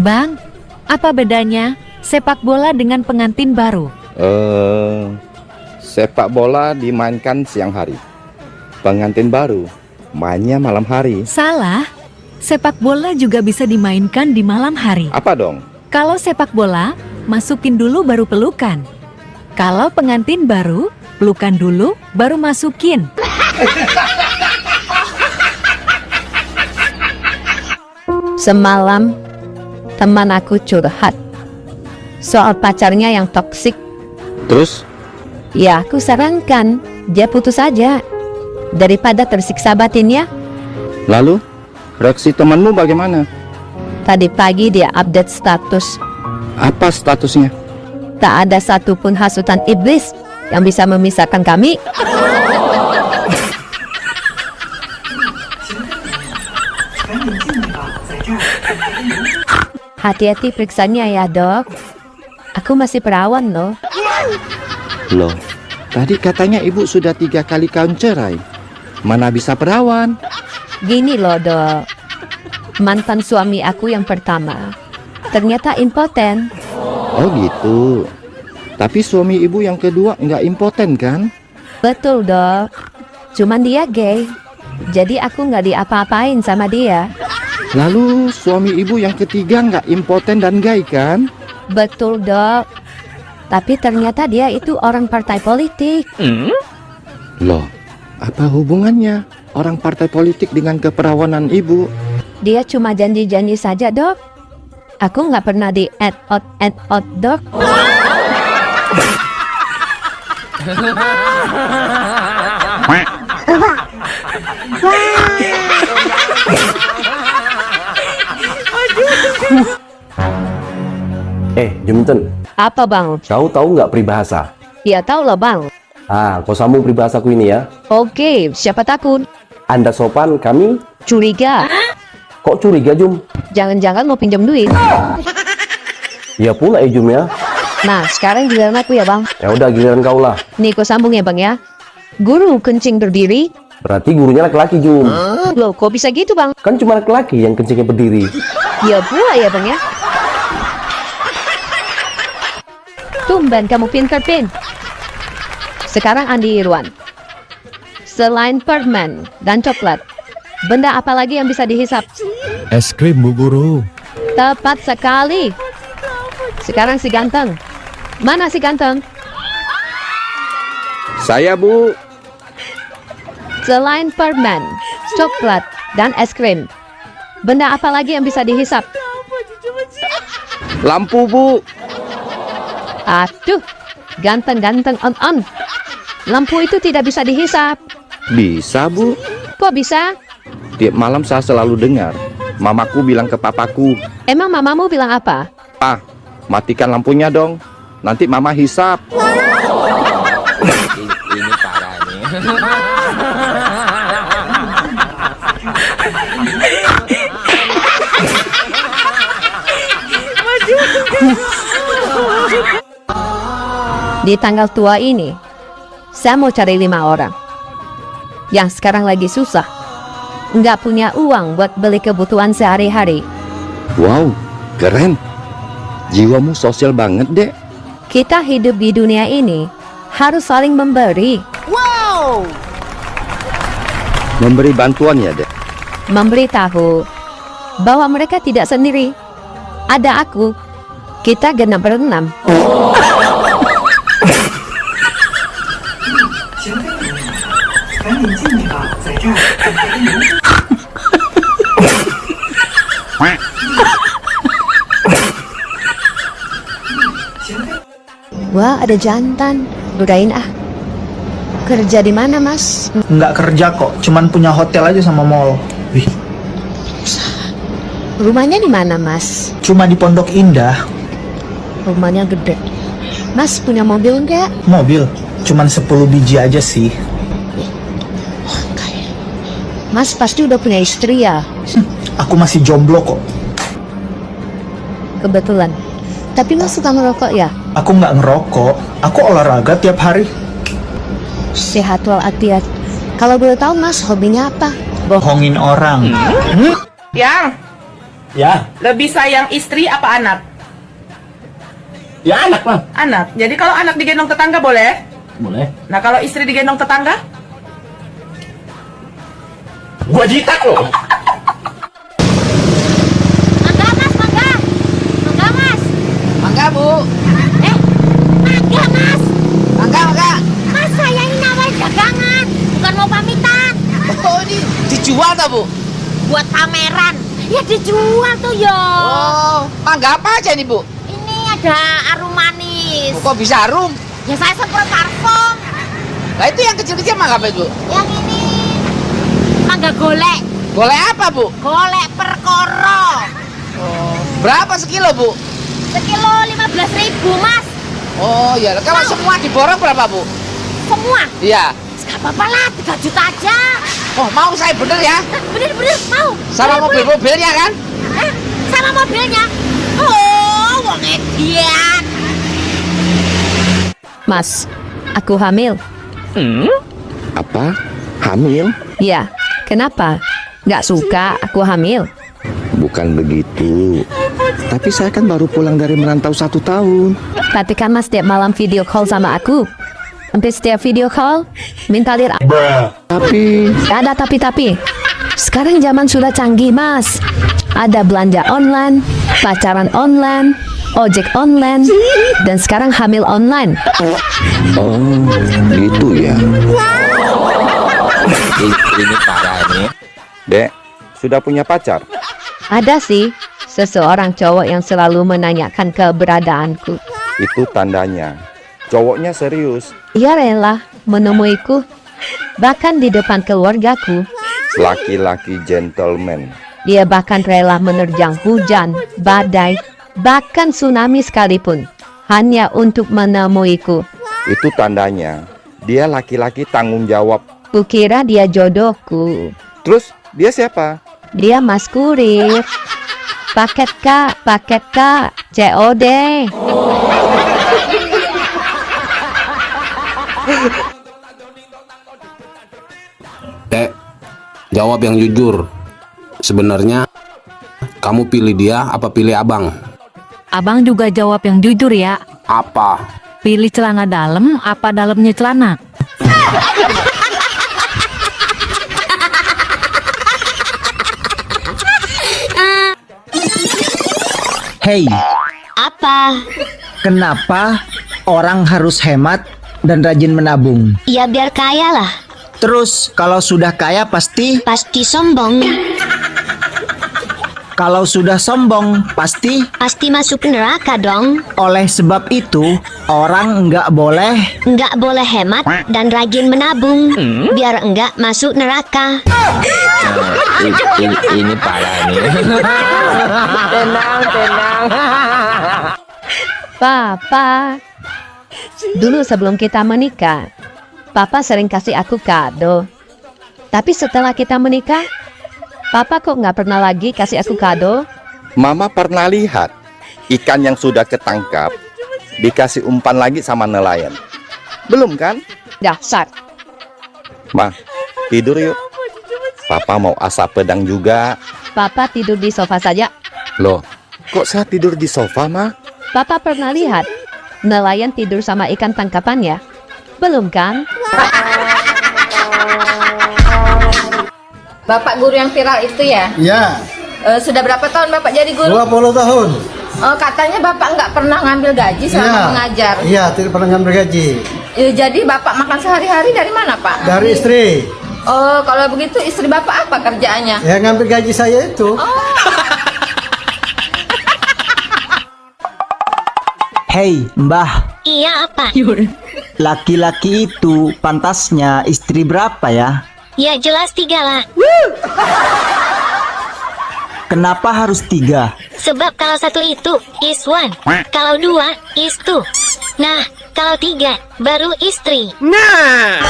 Speaker 5: Bang, apa bedanya sepak bola dengan pengantin baru?
Speaker 3: Sepak bola dimainkan siang hari. Pengantin baru mainnya malam hari.
Speaker 5: Salah. Sepak bola juga bisa dimainkan di malam hari.
Speaker 3: Apa dong?
Speaker 5: Kalau sepak bola, masukin dulu baru pelukan. Kalau pengantin baru, pelukan dulu baru masukin.
Speaker 2: Semalam teman aku curhat soal pacarnya yang toksik.
Speaker 3: Terus?
Speaker 2: Ya aku sarankan dia putus aja daripada tersiksa batinnya.
Speaker 3: Lalu reaksi temanmu bagaimana?
Speaker 2: Tadi pagi dia update status.
Speaker 3: Apa statusnya?
Speaker 2: Tak ada satupun hasutan iblis yang bisa memisahkan kami. Hati-hati periksanya ya, Dok. Aku masih perawan loh.
Speaker 3: Loh, tadi katanya ibu sudah 3 kali kawin cerai. Mana bisa perawan?
Speaker 2: Gini loh, Dok. Mantan suami aku yang pertama ternyata impoten.
Speaker 3: Oh gitu. Tapi suami ibu yang kedua nggak impoten kan?
Speaker 2: Betul, Dok. Cuman dia gay. Jadi aku nggak diapa-apain sama dia.
Speaker 3: Lalu suami ibu yang ketiga nggak impoten dan gay kan?
Speaker 2: Betul, Dok. Tapi ternyata dia itu orang partai politik.
Speaker 3: Loh, apa hubungannya orang partai politik dengan keperawanan ibu?
Speaker 2: Dia cuma janji-janji saja, Dok. Aku nggak pernah di add out, Dok.
Speaker 10: Juminten,
Speaker 2: Apa, Bang?
Speaker 10: kau tahu nggak peribahasa?
Speaker 2: Ya tahu lah, Bang.
Speaker 10: Kau sambung peribahasaku ini ya.
Speaker 2: Oke, siapa takut?
Speaker 10: Anda sopan, kami
Speaker 2: Curiga.
Speaker 10: kok curiga, Jum?
Speaker 2: Jangan-jangan mau pinjam duit.
Speaker 10: Ya pula Jum ya.
Speaker 2: Nah, sekarang giliran aku ya, Bang.
Speaker 10: Ya udah giliran kau lah.
Speaker 2: Nih, kau sambung ya, Bang ya. Guru kencing berdiri.
Speaker 10: Berarti gurunya laki-laki, Jum.
Speaker 2: Loh, kok bisa gitu, Bang?
Speaker 10: Kan cuma laki-laki yang kencingnya berdiri.
Speaker 2: Ya pula ya, Bang ya. Tumben kamu pintar, Pin. Sekarang Andi Irwan. Selain permen dan coklat, benda apa lagi yang bisa dihisap?
Speaker 22: Es krim, Bu Guru.
Speaker 2: Tepat sekali. Sekarang si ganteng. Mana si ganteng?
Speaker 3: Saya, Bu.
Speaker 2: Selain permen, coklat, dan es krim, benda apa lagi yang bisa dihisap?
Speaker 3: Lampu, Bu.
Speaker 2: Aduh, ganteng-ganteng on. Lampu itu tidak bisa dihisap.
Speaker 3: Bisa, Bu.
Speaker 2: Kok bisa?
Speaker 3: Tiap malam saya selalu dengar mamaku bilang ke papaku,
Speaker 2: Emang mamamu bilang apa?
Speaker 3: "Ah, matikan lampunya dong. Nanti mama hisap."
Speaker 1: Ini parah nih.
Speaker 2: Di tanggal tua ini, saya mau cari 5 orang yang sekarang lagi susah, nggak punya uang buat beli kebutuhan sehari-hari.
Speaker 3: Wow, keren. Jiwamu sosial banget, Dek.
Speaker 2: Kita hidup di dunia ini harus saling memberi.
Speaker 6: Wow.
Speaker 3: Memberi bantuan ya, Dek.
Speaker 2: Memberitahu bahwa mereka tidak sendiri. Ada aku. Kita genap berenam. Wah, ada jantan. Godain ah. Kerja di mana, Mas?
Speaker 23: Nggak kerja kok, cuman punya hotel aja sama mall. Wih,
Speaker 2: Rumahnya di mana, Mas?
Speaker 23: cuma di Pondok Indah.
Speaker 2: Rumahnya gede. Mas punya mobil nggak?
Speaker 23: Mobil, cuman 10 biji aja sih.
Speaker 2: Mas pasti udah punya istri ya?
Speaker 23: Aku masih jomblo kok.
Speaker 2: Kebetulan. Tapi Mas suka merokok ya?
Speaker 23: Aku nggak ngerokok, aku olahraga tiap hari.
Speaker 2: Sehat walafiat. Kalau boleh tahu Mas, hobinya apa?
Speaker 23: Bohongin orang.
Speaker 12: Yang
Speaker 23: Ya,
Speaker 12: lebih sayang istri apa anak?
Speaker 23: ya anak lah.
Speaker 12: Anak. Jadi kalau anak digendong tetangga boleh?
Speaker 23: Boleh.
Speaker 12: Nah kalau istri digendong tetangga?
Speaker 23: Gua jitak loh.
Speaker 21: Mangga mas, mangga. Mangga mas.
Speaker 20: Mangga bu.
Speaker 21: Mangga mas.
Speaker 20: Mangga.
Speaker 21: Mas saya ini nawarin dagangan, bukan mau pamitan.
Speaker 20: Oh ini dijual tak bu?
Speaker 21: Buat pameran. Ya dijual tuh yo.
Speaker 20: Oh, mangga apa aja nih bu?
Speaker 21: Ini ada arum manis.
Speaker 20: Kok bisa harum?
Speaker 21: Ya saya semprot parfum.
Speaker 20: Nah itu yang kecil-kecil mangga apa bu?
Speaker 21: Yang ini mangga golek.
Speaker 20: Golek apa bu?
Speaker 21: Golek perkoro.
Speaker 20: Berapa sekilo bu?
Speaker 21: Sekilo 15.000 mas.
Speaker 20: Oh ya, kalau semua diborong berapa bu?
Speaker 21: Semua?
Speaker 20: Iya.
Speaker 21: Gak apa-apa lah, 3 juta aja.
Speaker 20: Oh mau saya bener ya?
Speaker 21: Bener-bener mau.
Speaker 20: Sama mobil-mobilnya kan?
Speaker 21: Sama mobilnya. Oh, wong edian.
Speaker 2: Mas, aku hamil.
Speaker 3: Apa? Hamil?
Speaker 2: Ya, kenapa? Gak suka aku hamil?
Speaker 3: Bukan begitu. Tapi saya kan baru pulang dari merantau 1 tahun.
Speaker 2: Tapi kan Mas setiap malam video call sama aku. Hampir setiap video call minta lihat.
Speaker 3: Tapi
Speaker 2: Gak ada tapi. Sekarang zaman sudah canggih Mas. Ada belanja online, pacaran online, ojek online, dan sekarang hamil online.
Speaker 3: oh gitu ya.
Speaker 1: Ini parah nih.
Speaker 3: Dek, sudah punya pacar?
Speaker 2: Ada sih, seseorang cowok yang selalu menanyakan keberadaanku.
Speaker 3: Itu tandanya cowoknya serius.
Speaker 2: Ia rela menemuiku, bahkan di depan keluargaku.
Speaker 3: Laki-laki gentleman.
Speaker 2: Dia bahkan rela menerjang hujan, badai, bahkan tsunami sekalipun, hanya untuk menemuiku.
Speaker 3: Itu tandanya dia laki-laki tanggung jawab.
Speaker 2: Kukira dia jodohku.
Speaker 3: Terus dia siapa?
Speaker 2: Dia Mas Kurir. Paket kak, COD.
Speaker 14: Jawab yang jujur. Sebenarnya kamu pilih dia apa pilih abang?
Speaker 5: Abang juga jawab yang jujur ya.
Speaker 14: Apa?
Speaker 5: Pilih celana dalam apa dalamnya celana?
Speaker 23: Hey,
Speaker 21: Apa?
Speaker 23: kenapa orang harus hemat dan rajin menabung?
Speaker 21: Ya biar kaya lah.
Speaker 23: Terus kalau sudah kaya pasti
Speaker 21: Sombong.
Speaker 23: kalau sudah sombong pasti
Speaker 21: Masuk neraka dong.
Speaker 23: oleh sebab itu orang nggak boleh
Speaker 21: hemat dan rajin menabung. Biar enggak masuk neraka.
Speaker 1: Ini parah nih.
Speaker 2: Tenang. Papa, dulu sebelum kita menikah, Papa sering kasih aku kado. Tapi setelah kita menikah, Papa kok nggak pernah lagi kasih aku kado?
Speaker 3: Mama pernah lihat ikan yang sudah ketangkap dikasih umpan lagi sama nelayan. Belum kan?
Speaker 2: Dasar.
Speaker 3: Ma, tidur yuk. Papa mau asap pedang juga.
Speaker 2: Papa tidur di sofa saja.
Speaker 3: Loh, kok saya tidur di sofa, Ma?
Speaker 2: Papa pernah lihat nelayan tidur sama ikan tangkapannya? Belum kan?
Speaker 11: Bapak guru yang viral itu ya?
Speaker 13: Ya,
Speaker 11: Sudah berapa tahun Bapak jadi guru?
Speaker 13: 20 tahun.
Speaker 11: Katanya Bapak nggak pernah ngambil gaji selama mengajar.
Speaker 13: Iya, tidak pernah ngambil gaji.
Speaker 11: Jadi Bapak makan sehari-hari dari mana Pak?
Speaker 13: Dari istri.
Speaker 11: Kalau begitu istri Bapak apa kerjaannya?
Speaker 13: Ya ngambil gaji saya itu.
Speaker 23: Hey, Mbah.
Speaker 21: Iya apa?
Speaker 23: Laki-laki itu pantasnya istri berapa ya?
Speaker 21: Ya jelas 3 lah.
Speaker 23: Kenapa harus 3?
Speaker 21: Sebab kalau 1 itu is 1, kalau 2 is 2. Nah, kalau 3 baru istri.
Speaker 23: Nah.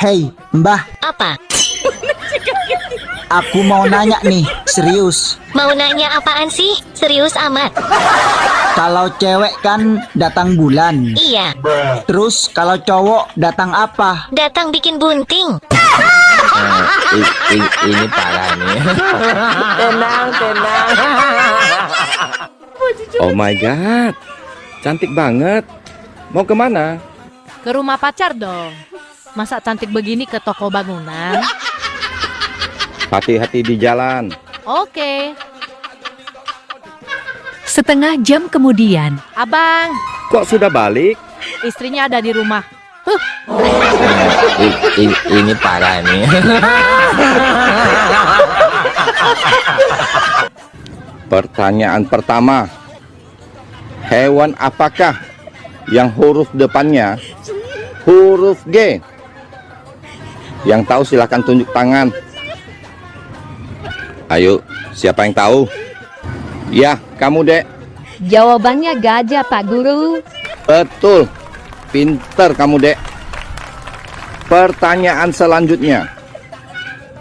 Speaker 23: Hey, Mbah.
Speaker 21: Apa?
Speaker 23: aku mau nanya nih, serius.
Speaker 15: Mau nanya apaan sih? Serius amat.
Speaker 23: Kalau cewek kan datang bulan.
Speaker 15: Iya.
Speaker 23: Terus kalau cowok datang apa?
Speaker 15: Datang bikin bunting.
Speaker 1: Ini parah nih.
Speaker 12: Tenang.
Speaker 3: Oh my god, cantik banget. Mau kemana?
Speaker 16: Ke rumah pacar dong. Masa cantik begini ke toko bangunan?
Speaker 3: Hati-hati di jalan.
Speaker 16: Oke.
Speaker 5: Setengah jam kemudian,
Speaker 16: Abang,
Speaker 3: Kok sudah balik?
Speaker 16: istrinya ada di rumah.
Speaker 1: Ini parah nih.
Speaker 3: Pertanyaan pertama. Hewan apakah yang huruf depannya huruf G? Yang tahu silahkan tunjuk tangan. Ayo, siapa yang tahu? Ya, kamu Dek.
Speaker 2: Jawabannya gajah, Pak Guru.
Speaker 3: Betul. Pinter kamu Dek. Pertanyaan selanjutnya.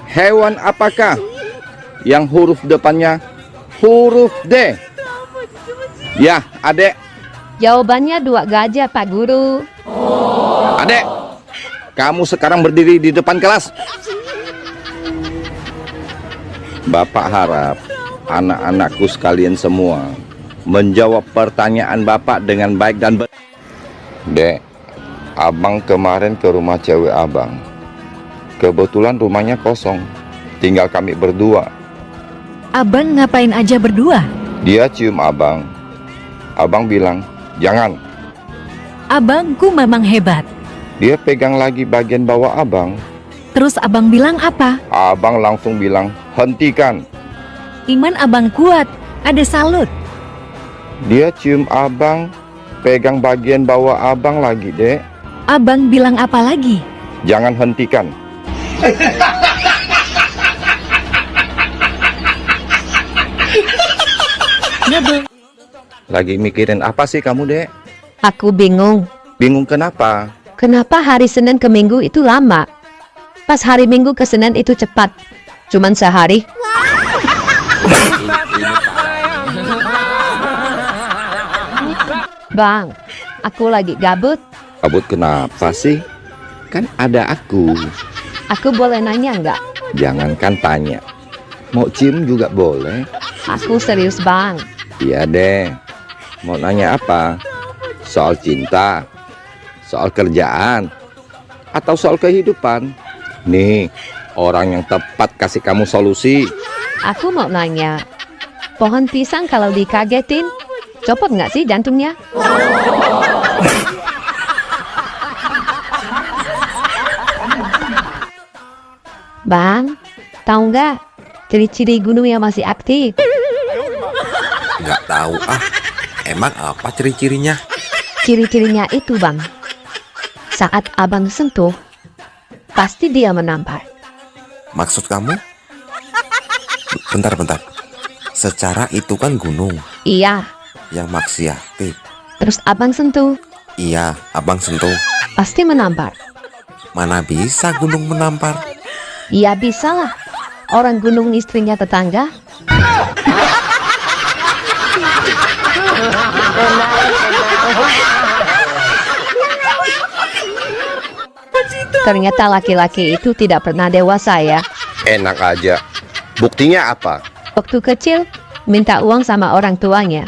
Speaker 3: Hewan apakah yang huruf depannya huruf D? Ya, Adek.
Speaker 2: Jawabannya dua gajah, Pak Guru.
Speaker 3: Adek, kamu sekarang berdiri di depan kelas. Bapak harap anak-anakku sekalian semua menjawab pertanyaan Bapak dengan baik dan benar. Dek, Abang kemarin ke rumah cewek Abang. Kebetulan rumahnya kosong, tinggal kami berdua.
Speaker 5: Abang ngapain aja berdua?
Speaker 3: Dia cium Abang. Abang bilang, jangan.
Speaker 5: Abangku memang hebat.
Speaker 3: Dia pegang lagi bagian bawah Abang.
Speaker 5: Terus abang bilang apa?
Speaker 3: Abang langsung bilang, hentikan.
Speaker 5: Iman abang kuat, ada salut.
Speaker 3: Dia cium Abang, pegang bagian bawah Abang lagi, Dek.
Speaker 5: Abang bilang apa lagi?
Speaker 3: Jangan hentikan. Lagi mikirin apa sih kamu, Dek?
Speaker 2: Aku bingung.
Speaker 3: Bingung kenapa?
Speaker 2: Kenapa hari Senin ke Minggu itu lama? Pas hari Minggu ke Senin itu cepat. Cuman sehari. Bang, aku lagi gabut.
Speaker 3: Kabut kenapa sih? Kan ada aku.
Speaker 2: Aku boleh nanya nggak?
Speaker 3: Jangankan tanya. Mau cium juga boleh.
Speaker 2: Aku serius, Bang.
Speaker 3: Iya deh. Mau nanya apa? Soal cinta? Soal kerjaan? Atau soal kehidupan? Nih, orang yang tepat kasih kamu solusi.
Speaker 2: Aku mau nanya. Pohon pisang kalau dikagetin, copot nggak sih jantungnya? Bang, tahu nggak ciri-ciri gunung yang masih aktif?
Speaker 17: Nggak tahu ah. Emang apa ciri-cirinya?
Speaker 2: Ciri-cirinya itu, Bang. Saat abang sentuh, pasti dia menampar.
Speaker 17: Maksud kamu? Bentar. Secara itu kan gunung.
Speaker 2: Iya.
Speaker 17: Yang masih aktif.
Speaker 2: Terus abang sentuh,
Speaker 17: Iya, abang sentuh.
Speaker 2: pasti menampar.
Speaker 17: Mana bisa gunung menampar?
Speaker 2: Ya bisa lah. Orang gunung istrinya tetangga. Ternyata laki-laki itu tidak pernah dewasa ya.
Speaker 3: Enak aja. Buktinya apa?
Speaker 2: Waktu kecil, minta uang sama orang tuanya.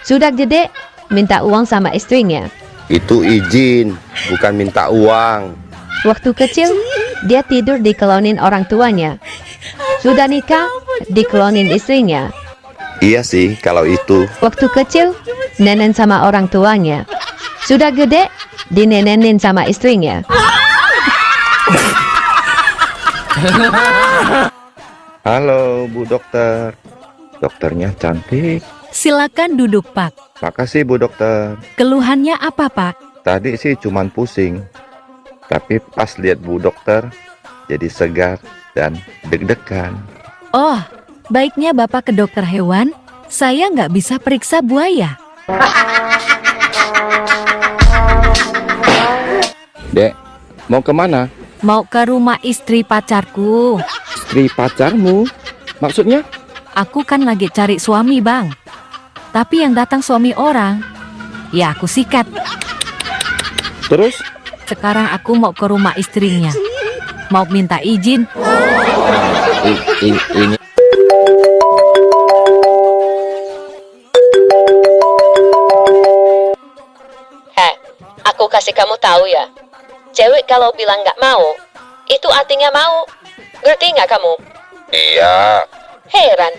Speaker 2: Sudah gede, minta uang sama istrinya.
Speaker 3: Itu izin, bukan minta uang.
Speaker 2: Waktu kecil, dia tidur dikelonin orang tuanya. Sudah nikah, dikelonin istrinya.
Speaker 3: Iya sih, kalau itu.
Speaker 2: Waktu kecil, nenen sama orang tuanya. Sudah gede, dinenenin sama istrinya.
Speaker 3: Halo, Bu Dokter. Dokternya cantik.
Speaker 5: Silakan duduk, Pak.
Speaker 3: Makasih, Bu Dokter.
Speaker 5: Keluhannya apa, Pak?
Speaker 3: Tadi sih cuman pusing. Tapi pas lihat Bu Dokter, jadi segar dan deg-degan.
Speaker 5: Oh, baiknya Bapak ke dokter hewan. Saya nggak bisa periksa buaya.
Speaker 3: Dek, mau kemana?
Speaker 5: Mau ke rumah istri pacarku.
Speaker 3: Istri pacarmu? Maksudnya?
Speaker 5: Aku kan lagi cari suami, Bang. Tapi yang datang suami orang, ya aku sikat.
Speaker 3: Terus?
Speaker 5: Sekarang aku mau ke rumah istrinya. Mau minta izin.
Speaker 1: Ini
Speaker 2: Aku kasih kamu tahu ya. Cewek kalau bilang nggak mau, itu artinya mau. Ngerti nggak kamu?
Speaker 3: Iya.
Speaker 2: Heran.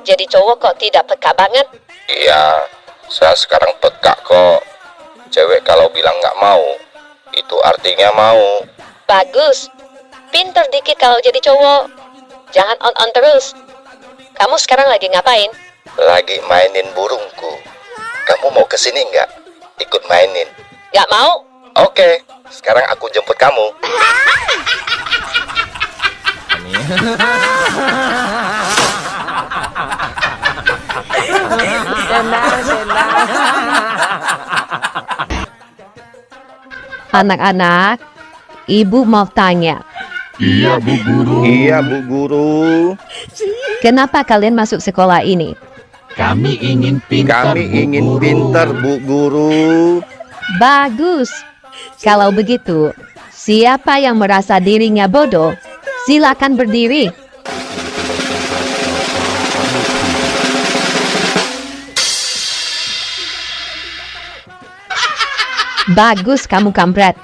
Speaker 2: Jadi cowok kok tidak peka banget?
Speaker 3: Iya. Saya sekarang peka kok. Cewek kalau bilang nggak mau, itu artinya mau.
Speaker 2: Bagus. Pinter dikit kalau jadi cowok. Jangan on-on terus. Kamu sekarang lagi ngapain?
Speaker 3: Lagi mainin burungku. Kamu mau kesini nggak? Ikut mainin.
Speaker 2: Nggak mau?
Speaker 3: Oke, sekarang aku jemput kamu.
Speaker 2: Anak-anak, ibu mau tanya.
Speaker 3: Iya, Bu Guru. Iya, Bu Guru.
Speaker 2: Kenapa kalian masuk sekolah ini?
Speaker 3: Kami ingin pintar, Bu Guru.
Speaker 2: Bagus. Kalau begitu, siapa yang merasa dirinya bodoh, silakan berdiri. Bagus kamu, kampret.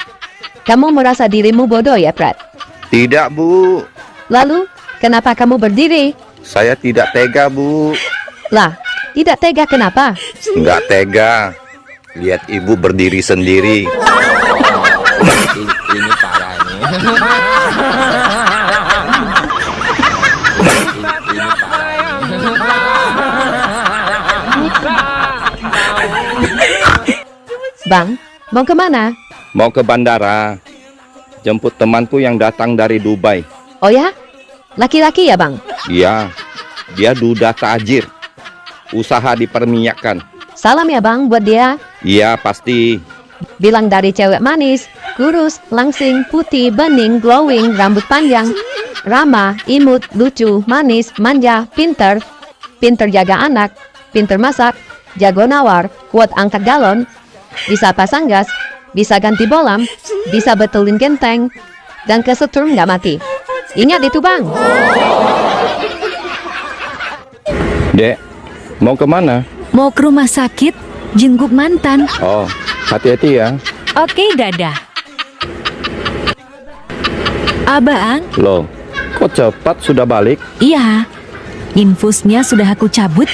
Speaker 2: Kamu merasa dirimu bodoh ya, Prat?
Speaker 3: Tidak, Bu.
Speaker 2: Lalu, kenapa kamu berdiri?
Speaker 3: Saya tidak tega, Bu.
Speaker 2: Lah, tidak tega kenapa?
Speaker 3: Nggak tega. Lihat ibu berdiri sendiri.
Speaker 1: ini parah ini. Ini parah.
Speaker 2: Bang, mau kemana?
Speaker 3: Mau ke bandara. Jemput temanku yang datang dari Dubai.
Speaker 2: Oh ya? Laki-laki ya, Bang?
Speaker 3: Iya. Dia duda tajir. Usaha di perminyakan.
Speaker 2: Salam ya, Bang, buat dia.
Speaker 3: Iya, pasti.
Speaker 2: Bilang dari cewek manis, kurus, langsing, putih, bening, glowing, rambut panjang, ramah, imut, lucu, manis, manja, pinter jaga anak, pinter masak, jago nawar, kuat angkat galon, bisa pasang gas, bisa ganti bolam, bisa betulin genteng, dan kesetrum nggak mati. Ingat itu, Bang.
Speaker 3: Dek, mau kemana?
Speaker 5: Mau ke rumah sakit, jenguk mantan.
Speaker 3: Oh, hati-hati ya.
Speaker 5: Oke, dadah. Abang?
Speaker 3: Loh, kok cepat sudah balik?
Speaker 5: Iya. Infusnya sudah aku cabut.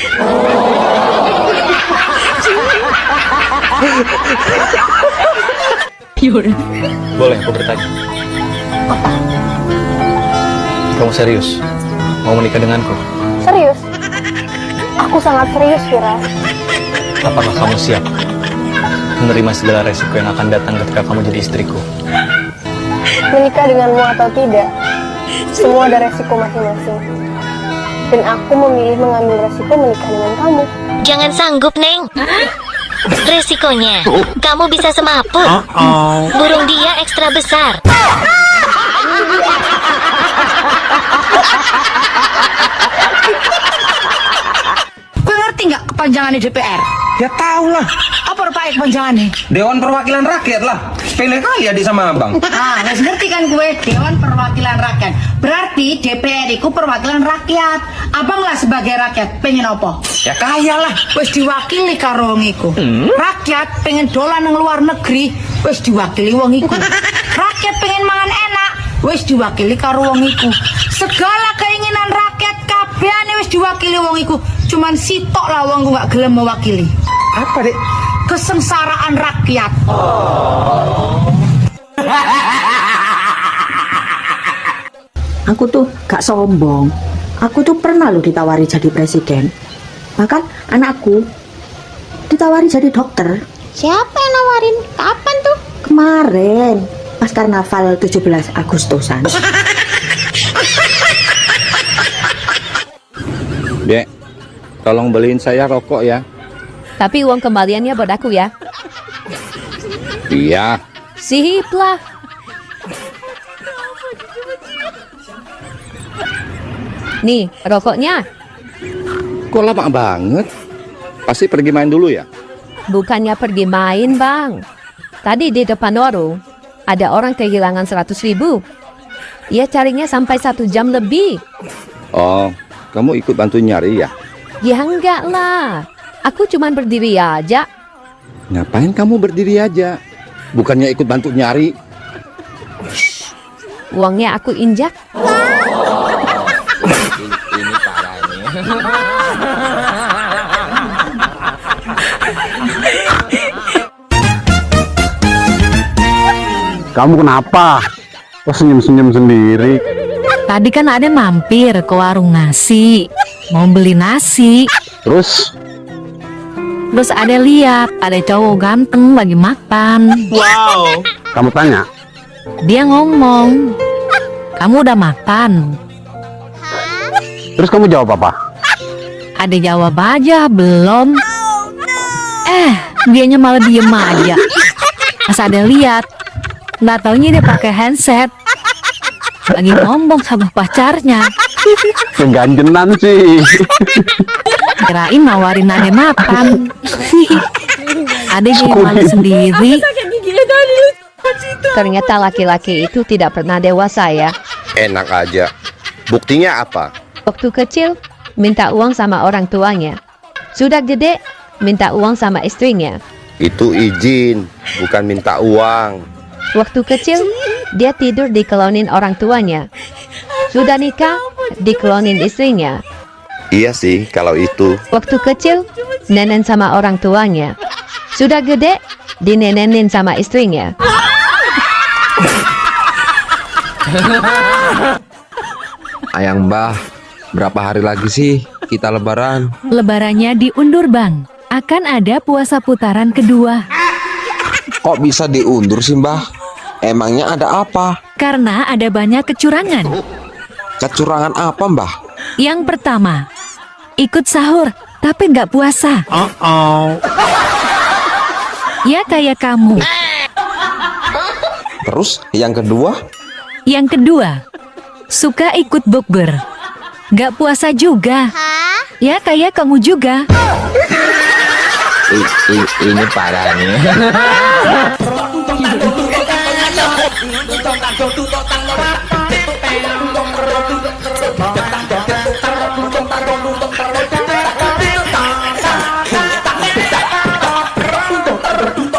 Speaker 7: Boleh aku bertanya? Kamu serius? Mau menikah denganku?
Speaker 9: Serius? Aku sangat serius, Vira.
Speaker 7: Apakah kamu siap menerima segala resiko yang akan datang ketika kamu jadi istriku?
Speaker 9: Menikah denganmu atau tidak, semua ada resiko masing-masing. Dan aku memilih mengambil resiko menikah dengan kamu.
Speaker 15: Jangan sanggup, Neng. Resikonya, kamu bisa semaput. Burung dia ekstra besar.
Speaker 11: Gue ngerti nggak kepanjangannya DPR?
Speaker 20: Ya tau lah.
Speaker 11: Apa rupanya kepanjangannya?
Speaker 20: Dewan Perwakilan Rakyat lah. Sepele kali ya di sama abang.
Speaker 11: Ah, wes ngerti kan gue, Dewan Perwakilan Rakyat. Berarti DPR itu perwakilan rakyat. Abang lah sebagai rakyat, pengen apa?
Speaker 20: Ya kaya lah.
Speaker 11: Wes diwakili karo wong iku. Rakyat pengen dolan nang luar negeri, wes diwakili wong iku. Rakyat pengen mangan enak, wes diwakili karo wong iku. Segala keinginan rakyat kabehane wes diwakili wong iku. Cuman sitok lah wong gak gelem mewakili.
Speaker 20: Apa, Dek?
Speaker 11: Kesengsaraan rakyat.
Speaker 8: Aku tuh gak sombong. Aku tuh pernah loh ditawari jadi presiden. Bahkan anakku ditawari jadi dokter.
Speaker 9: Siapa yang nawarin? Kapan tuh?
Speaker 8: Kemarin pas karnaval 17 Agustusan.
Speaker 3: Dek, tolong beliin saya rokok ya.
Speaker 2: Tapi uang kembaliannya buat aku ya.
Speaker 3: Iya.
Speaker 2: Sip lah. Nih, rokoknya.
Speaker 3: Kok lama banget? Pasti pergi main dulu ya?
Speaker 2: Bukannya pergi main, Bang. Tadi di depan warung, ada orang kehilangan 100.000. Ia carinya sampai 1 jam lebih.
Speaker 3: Oh, kamu ikut bantu nyari ya?
Speaker 2: Ya enggak lah. Aku cuman berdiri aja.
Speaker 3: Ngapain kamu berdiri aja? Bukannya ikut bantu nyari?
Speaker 2: Uangnya aku injak.
Speaker 1: Ini parah ini.
Speaker 13: Kamu kenapa? Kok senyum-senyum sendiri?
Speaker 5: Tadi kan ada mampir ke warung nasi, mau beli nasi.
Speaker 13: Terus?
Speaker 5: Terus ada lihat, ada cowok ganteng lagi makan.
Speaker 13: Wow. Kamu tanya?
Speaker 5: Dia ngomong, kamu udah makan?
Speaker 13: Terus kamu jawab apa?
Speaker 5: Ada jawab aja, belum. Dianya malah diem aja. Pas ada lihat, nggak taunya dia pakai handset. Lagi ngomong sama pacarnya.
Speaker 13: Keganjenan sih.
Speaker 5: Kirain nawarin ade makan. Ade jadi malu sendiri.
Speaker 2: Ternyata laki-laki itu tidak pernah dewasa ya.
Speaker 3: Enak aja. Buktinya apa?
Speaker 2: Waktu kecil, minta uang sama orang tuanya. Sudah gede, minta uang sama istrinya.
Speaker 3: Itu izin, bukan minta uang.
Speaker 2: Waktu kecil, dia tidur dikelonin orang tuanya. Sudah nikah, dikelonin istrinya.
Speaker 3: Iya sih, kalau itu.
Speaker 2: Waktu kecil, nenen sama orang tuanya. Sudah gede, dinenenin sama istrinya.
Speaker 17: Ayang Mbah, berapa hari lagi sih kita lebaran?
Speaker 5: Lebarannya diundur, Bang. Akan ada puasa putaran kedua.
Speaker 17: Kok bisa diundur sih Mbah? Emangnya ada apa?
Speaker 5: Karena ada banyak kecurangan.
Speaker 17: Kecurangan apa Mbah?
Speaker 5: Yang pertama, ikut sahur tapi nggak puasa. Ya kayak kamu.
Speaker 17: Terus yang kedua?
Speaker 5: Yang kedua, suka ikut bukber. Nggak puasa juga. Ya kayak kamu juga.
Speaker 1: Ini parah nih.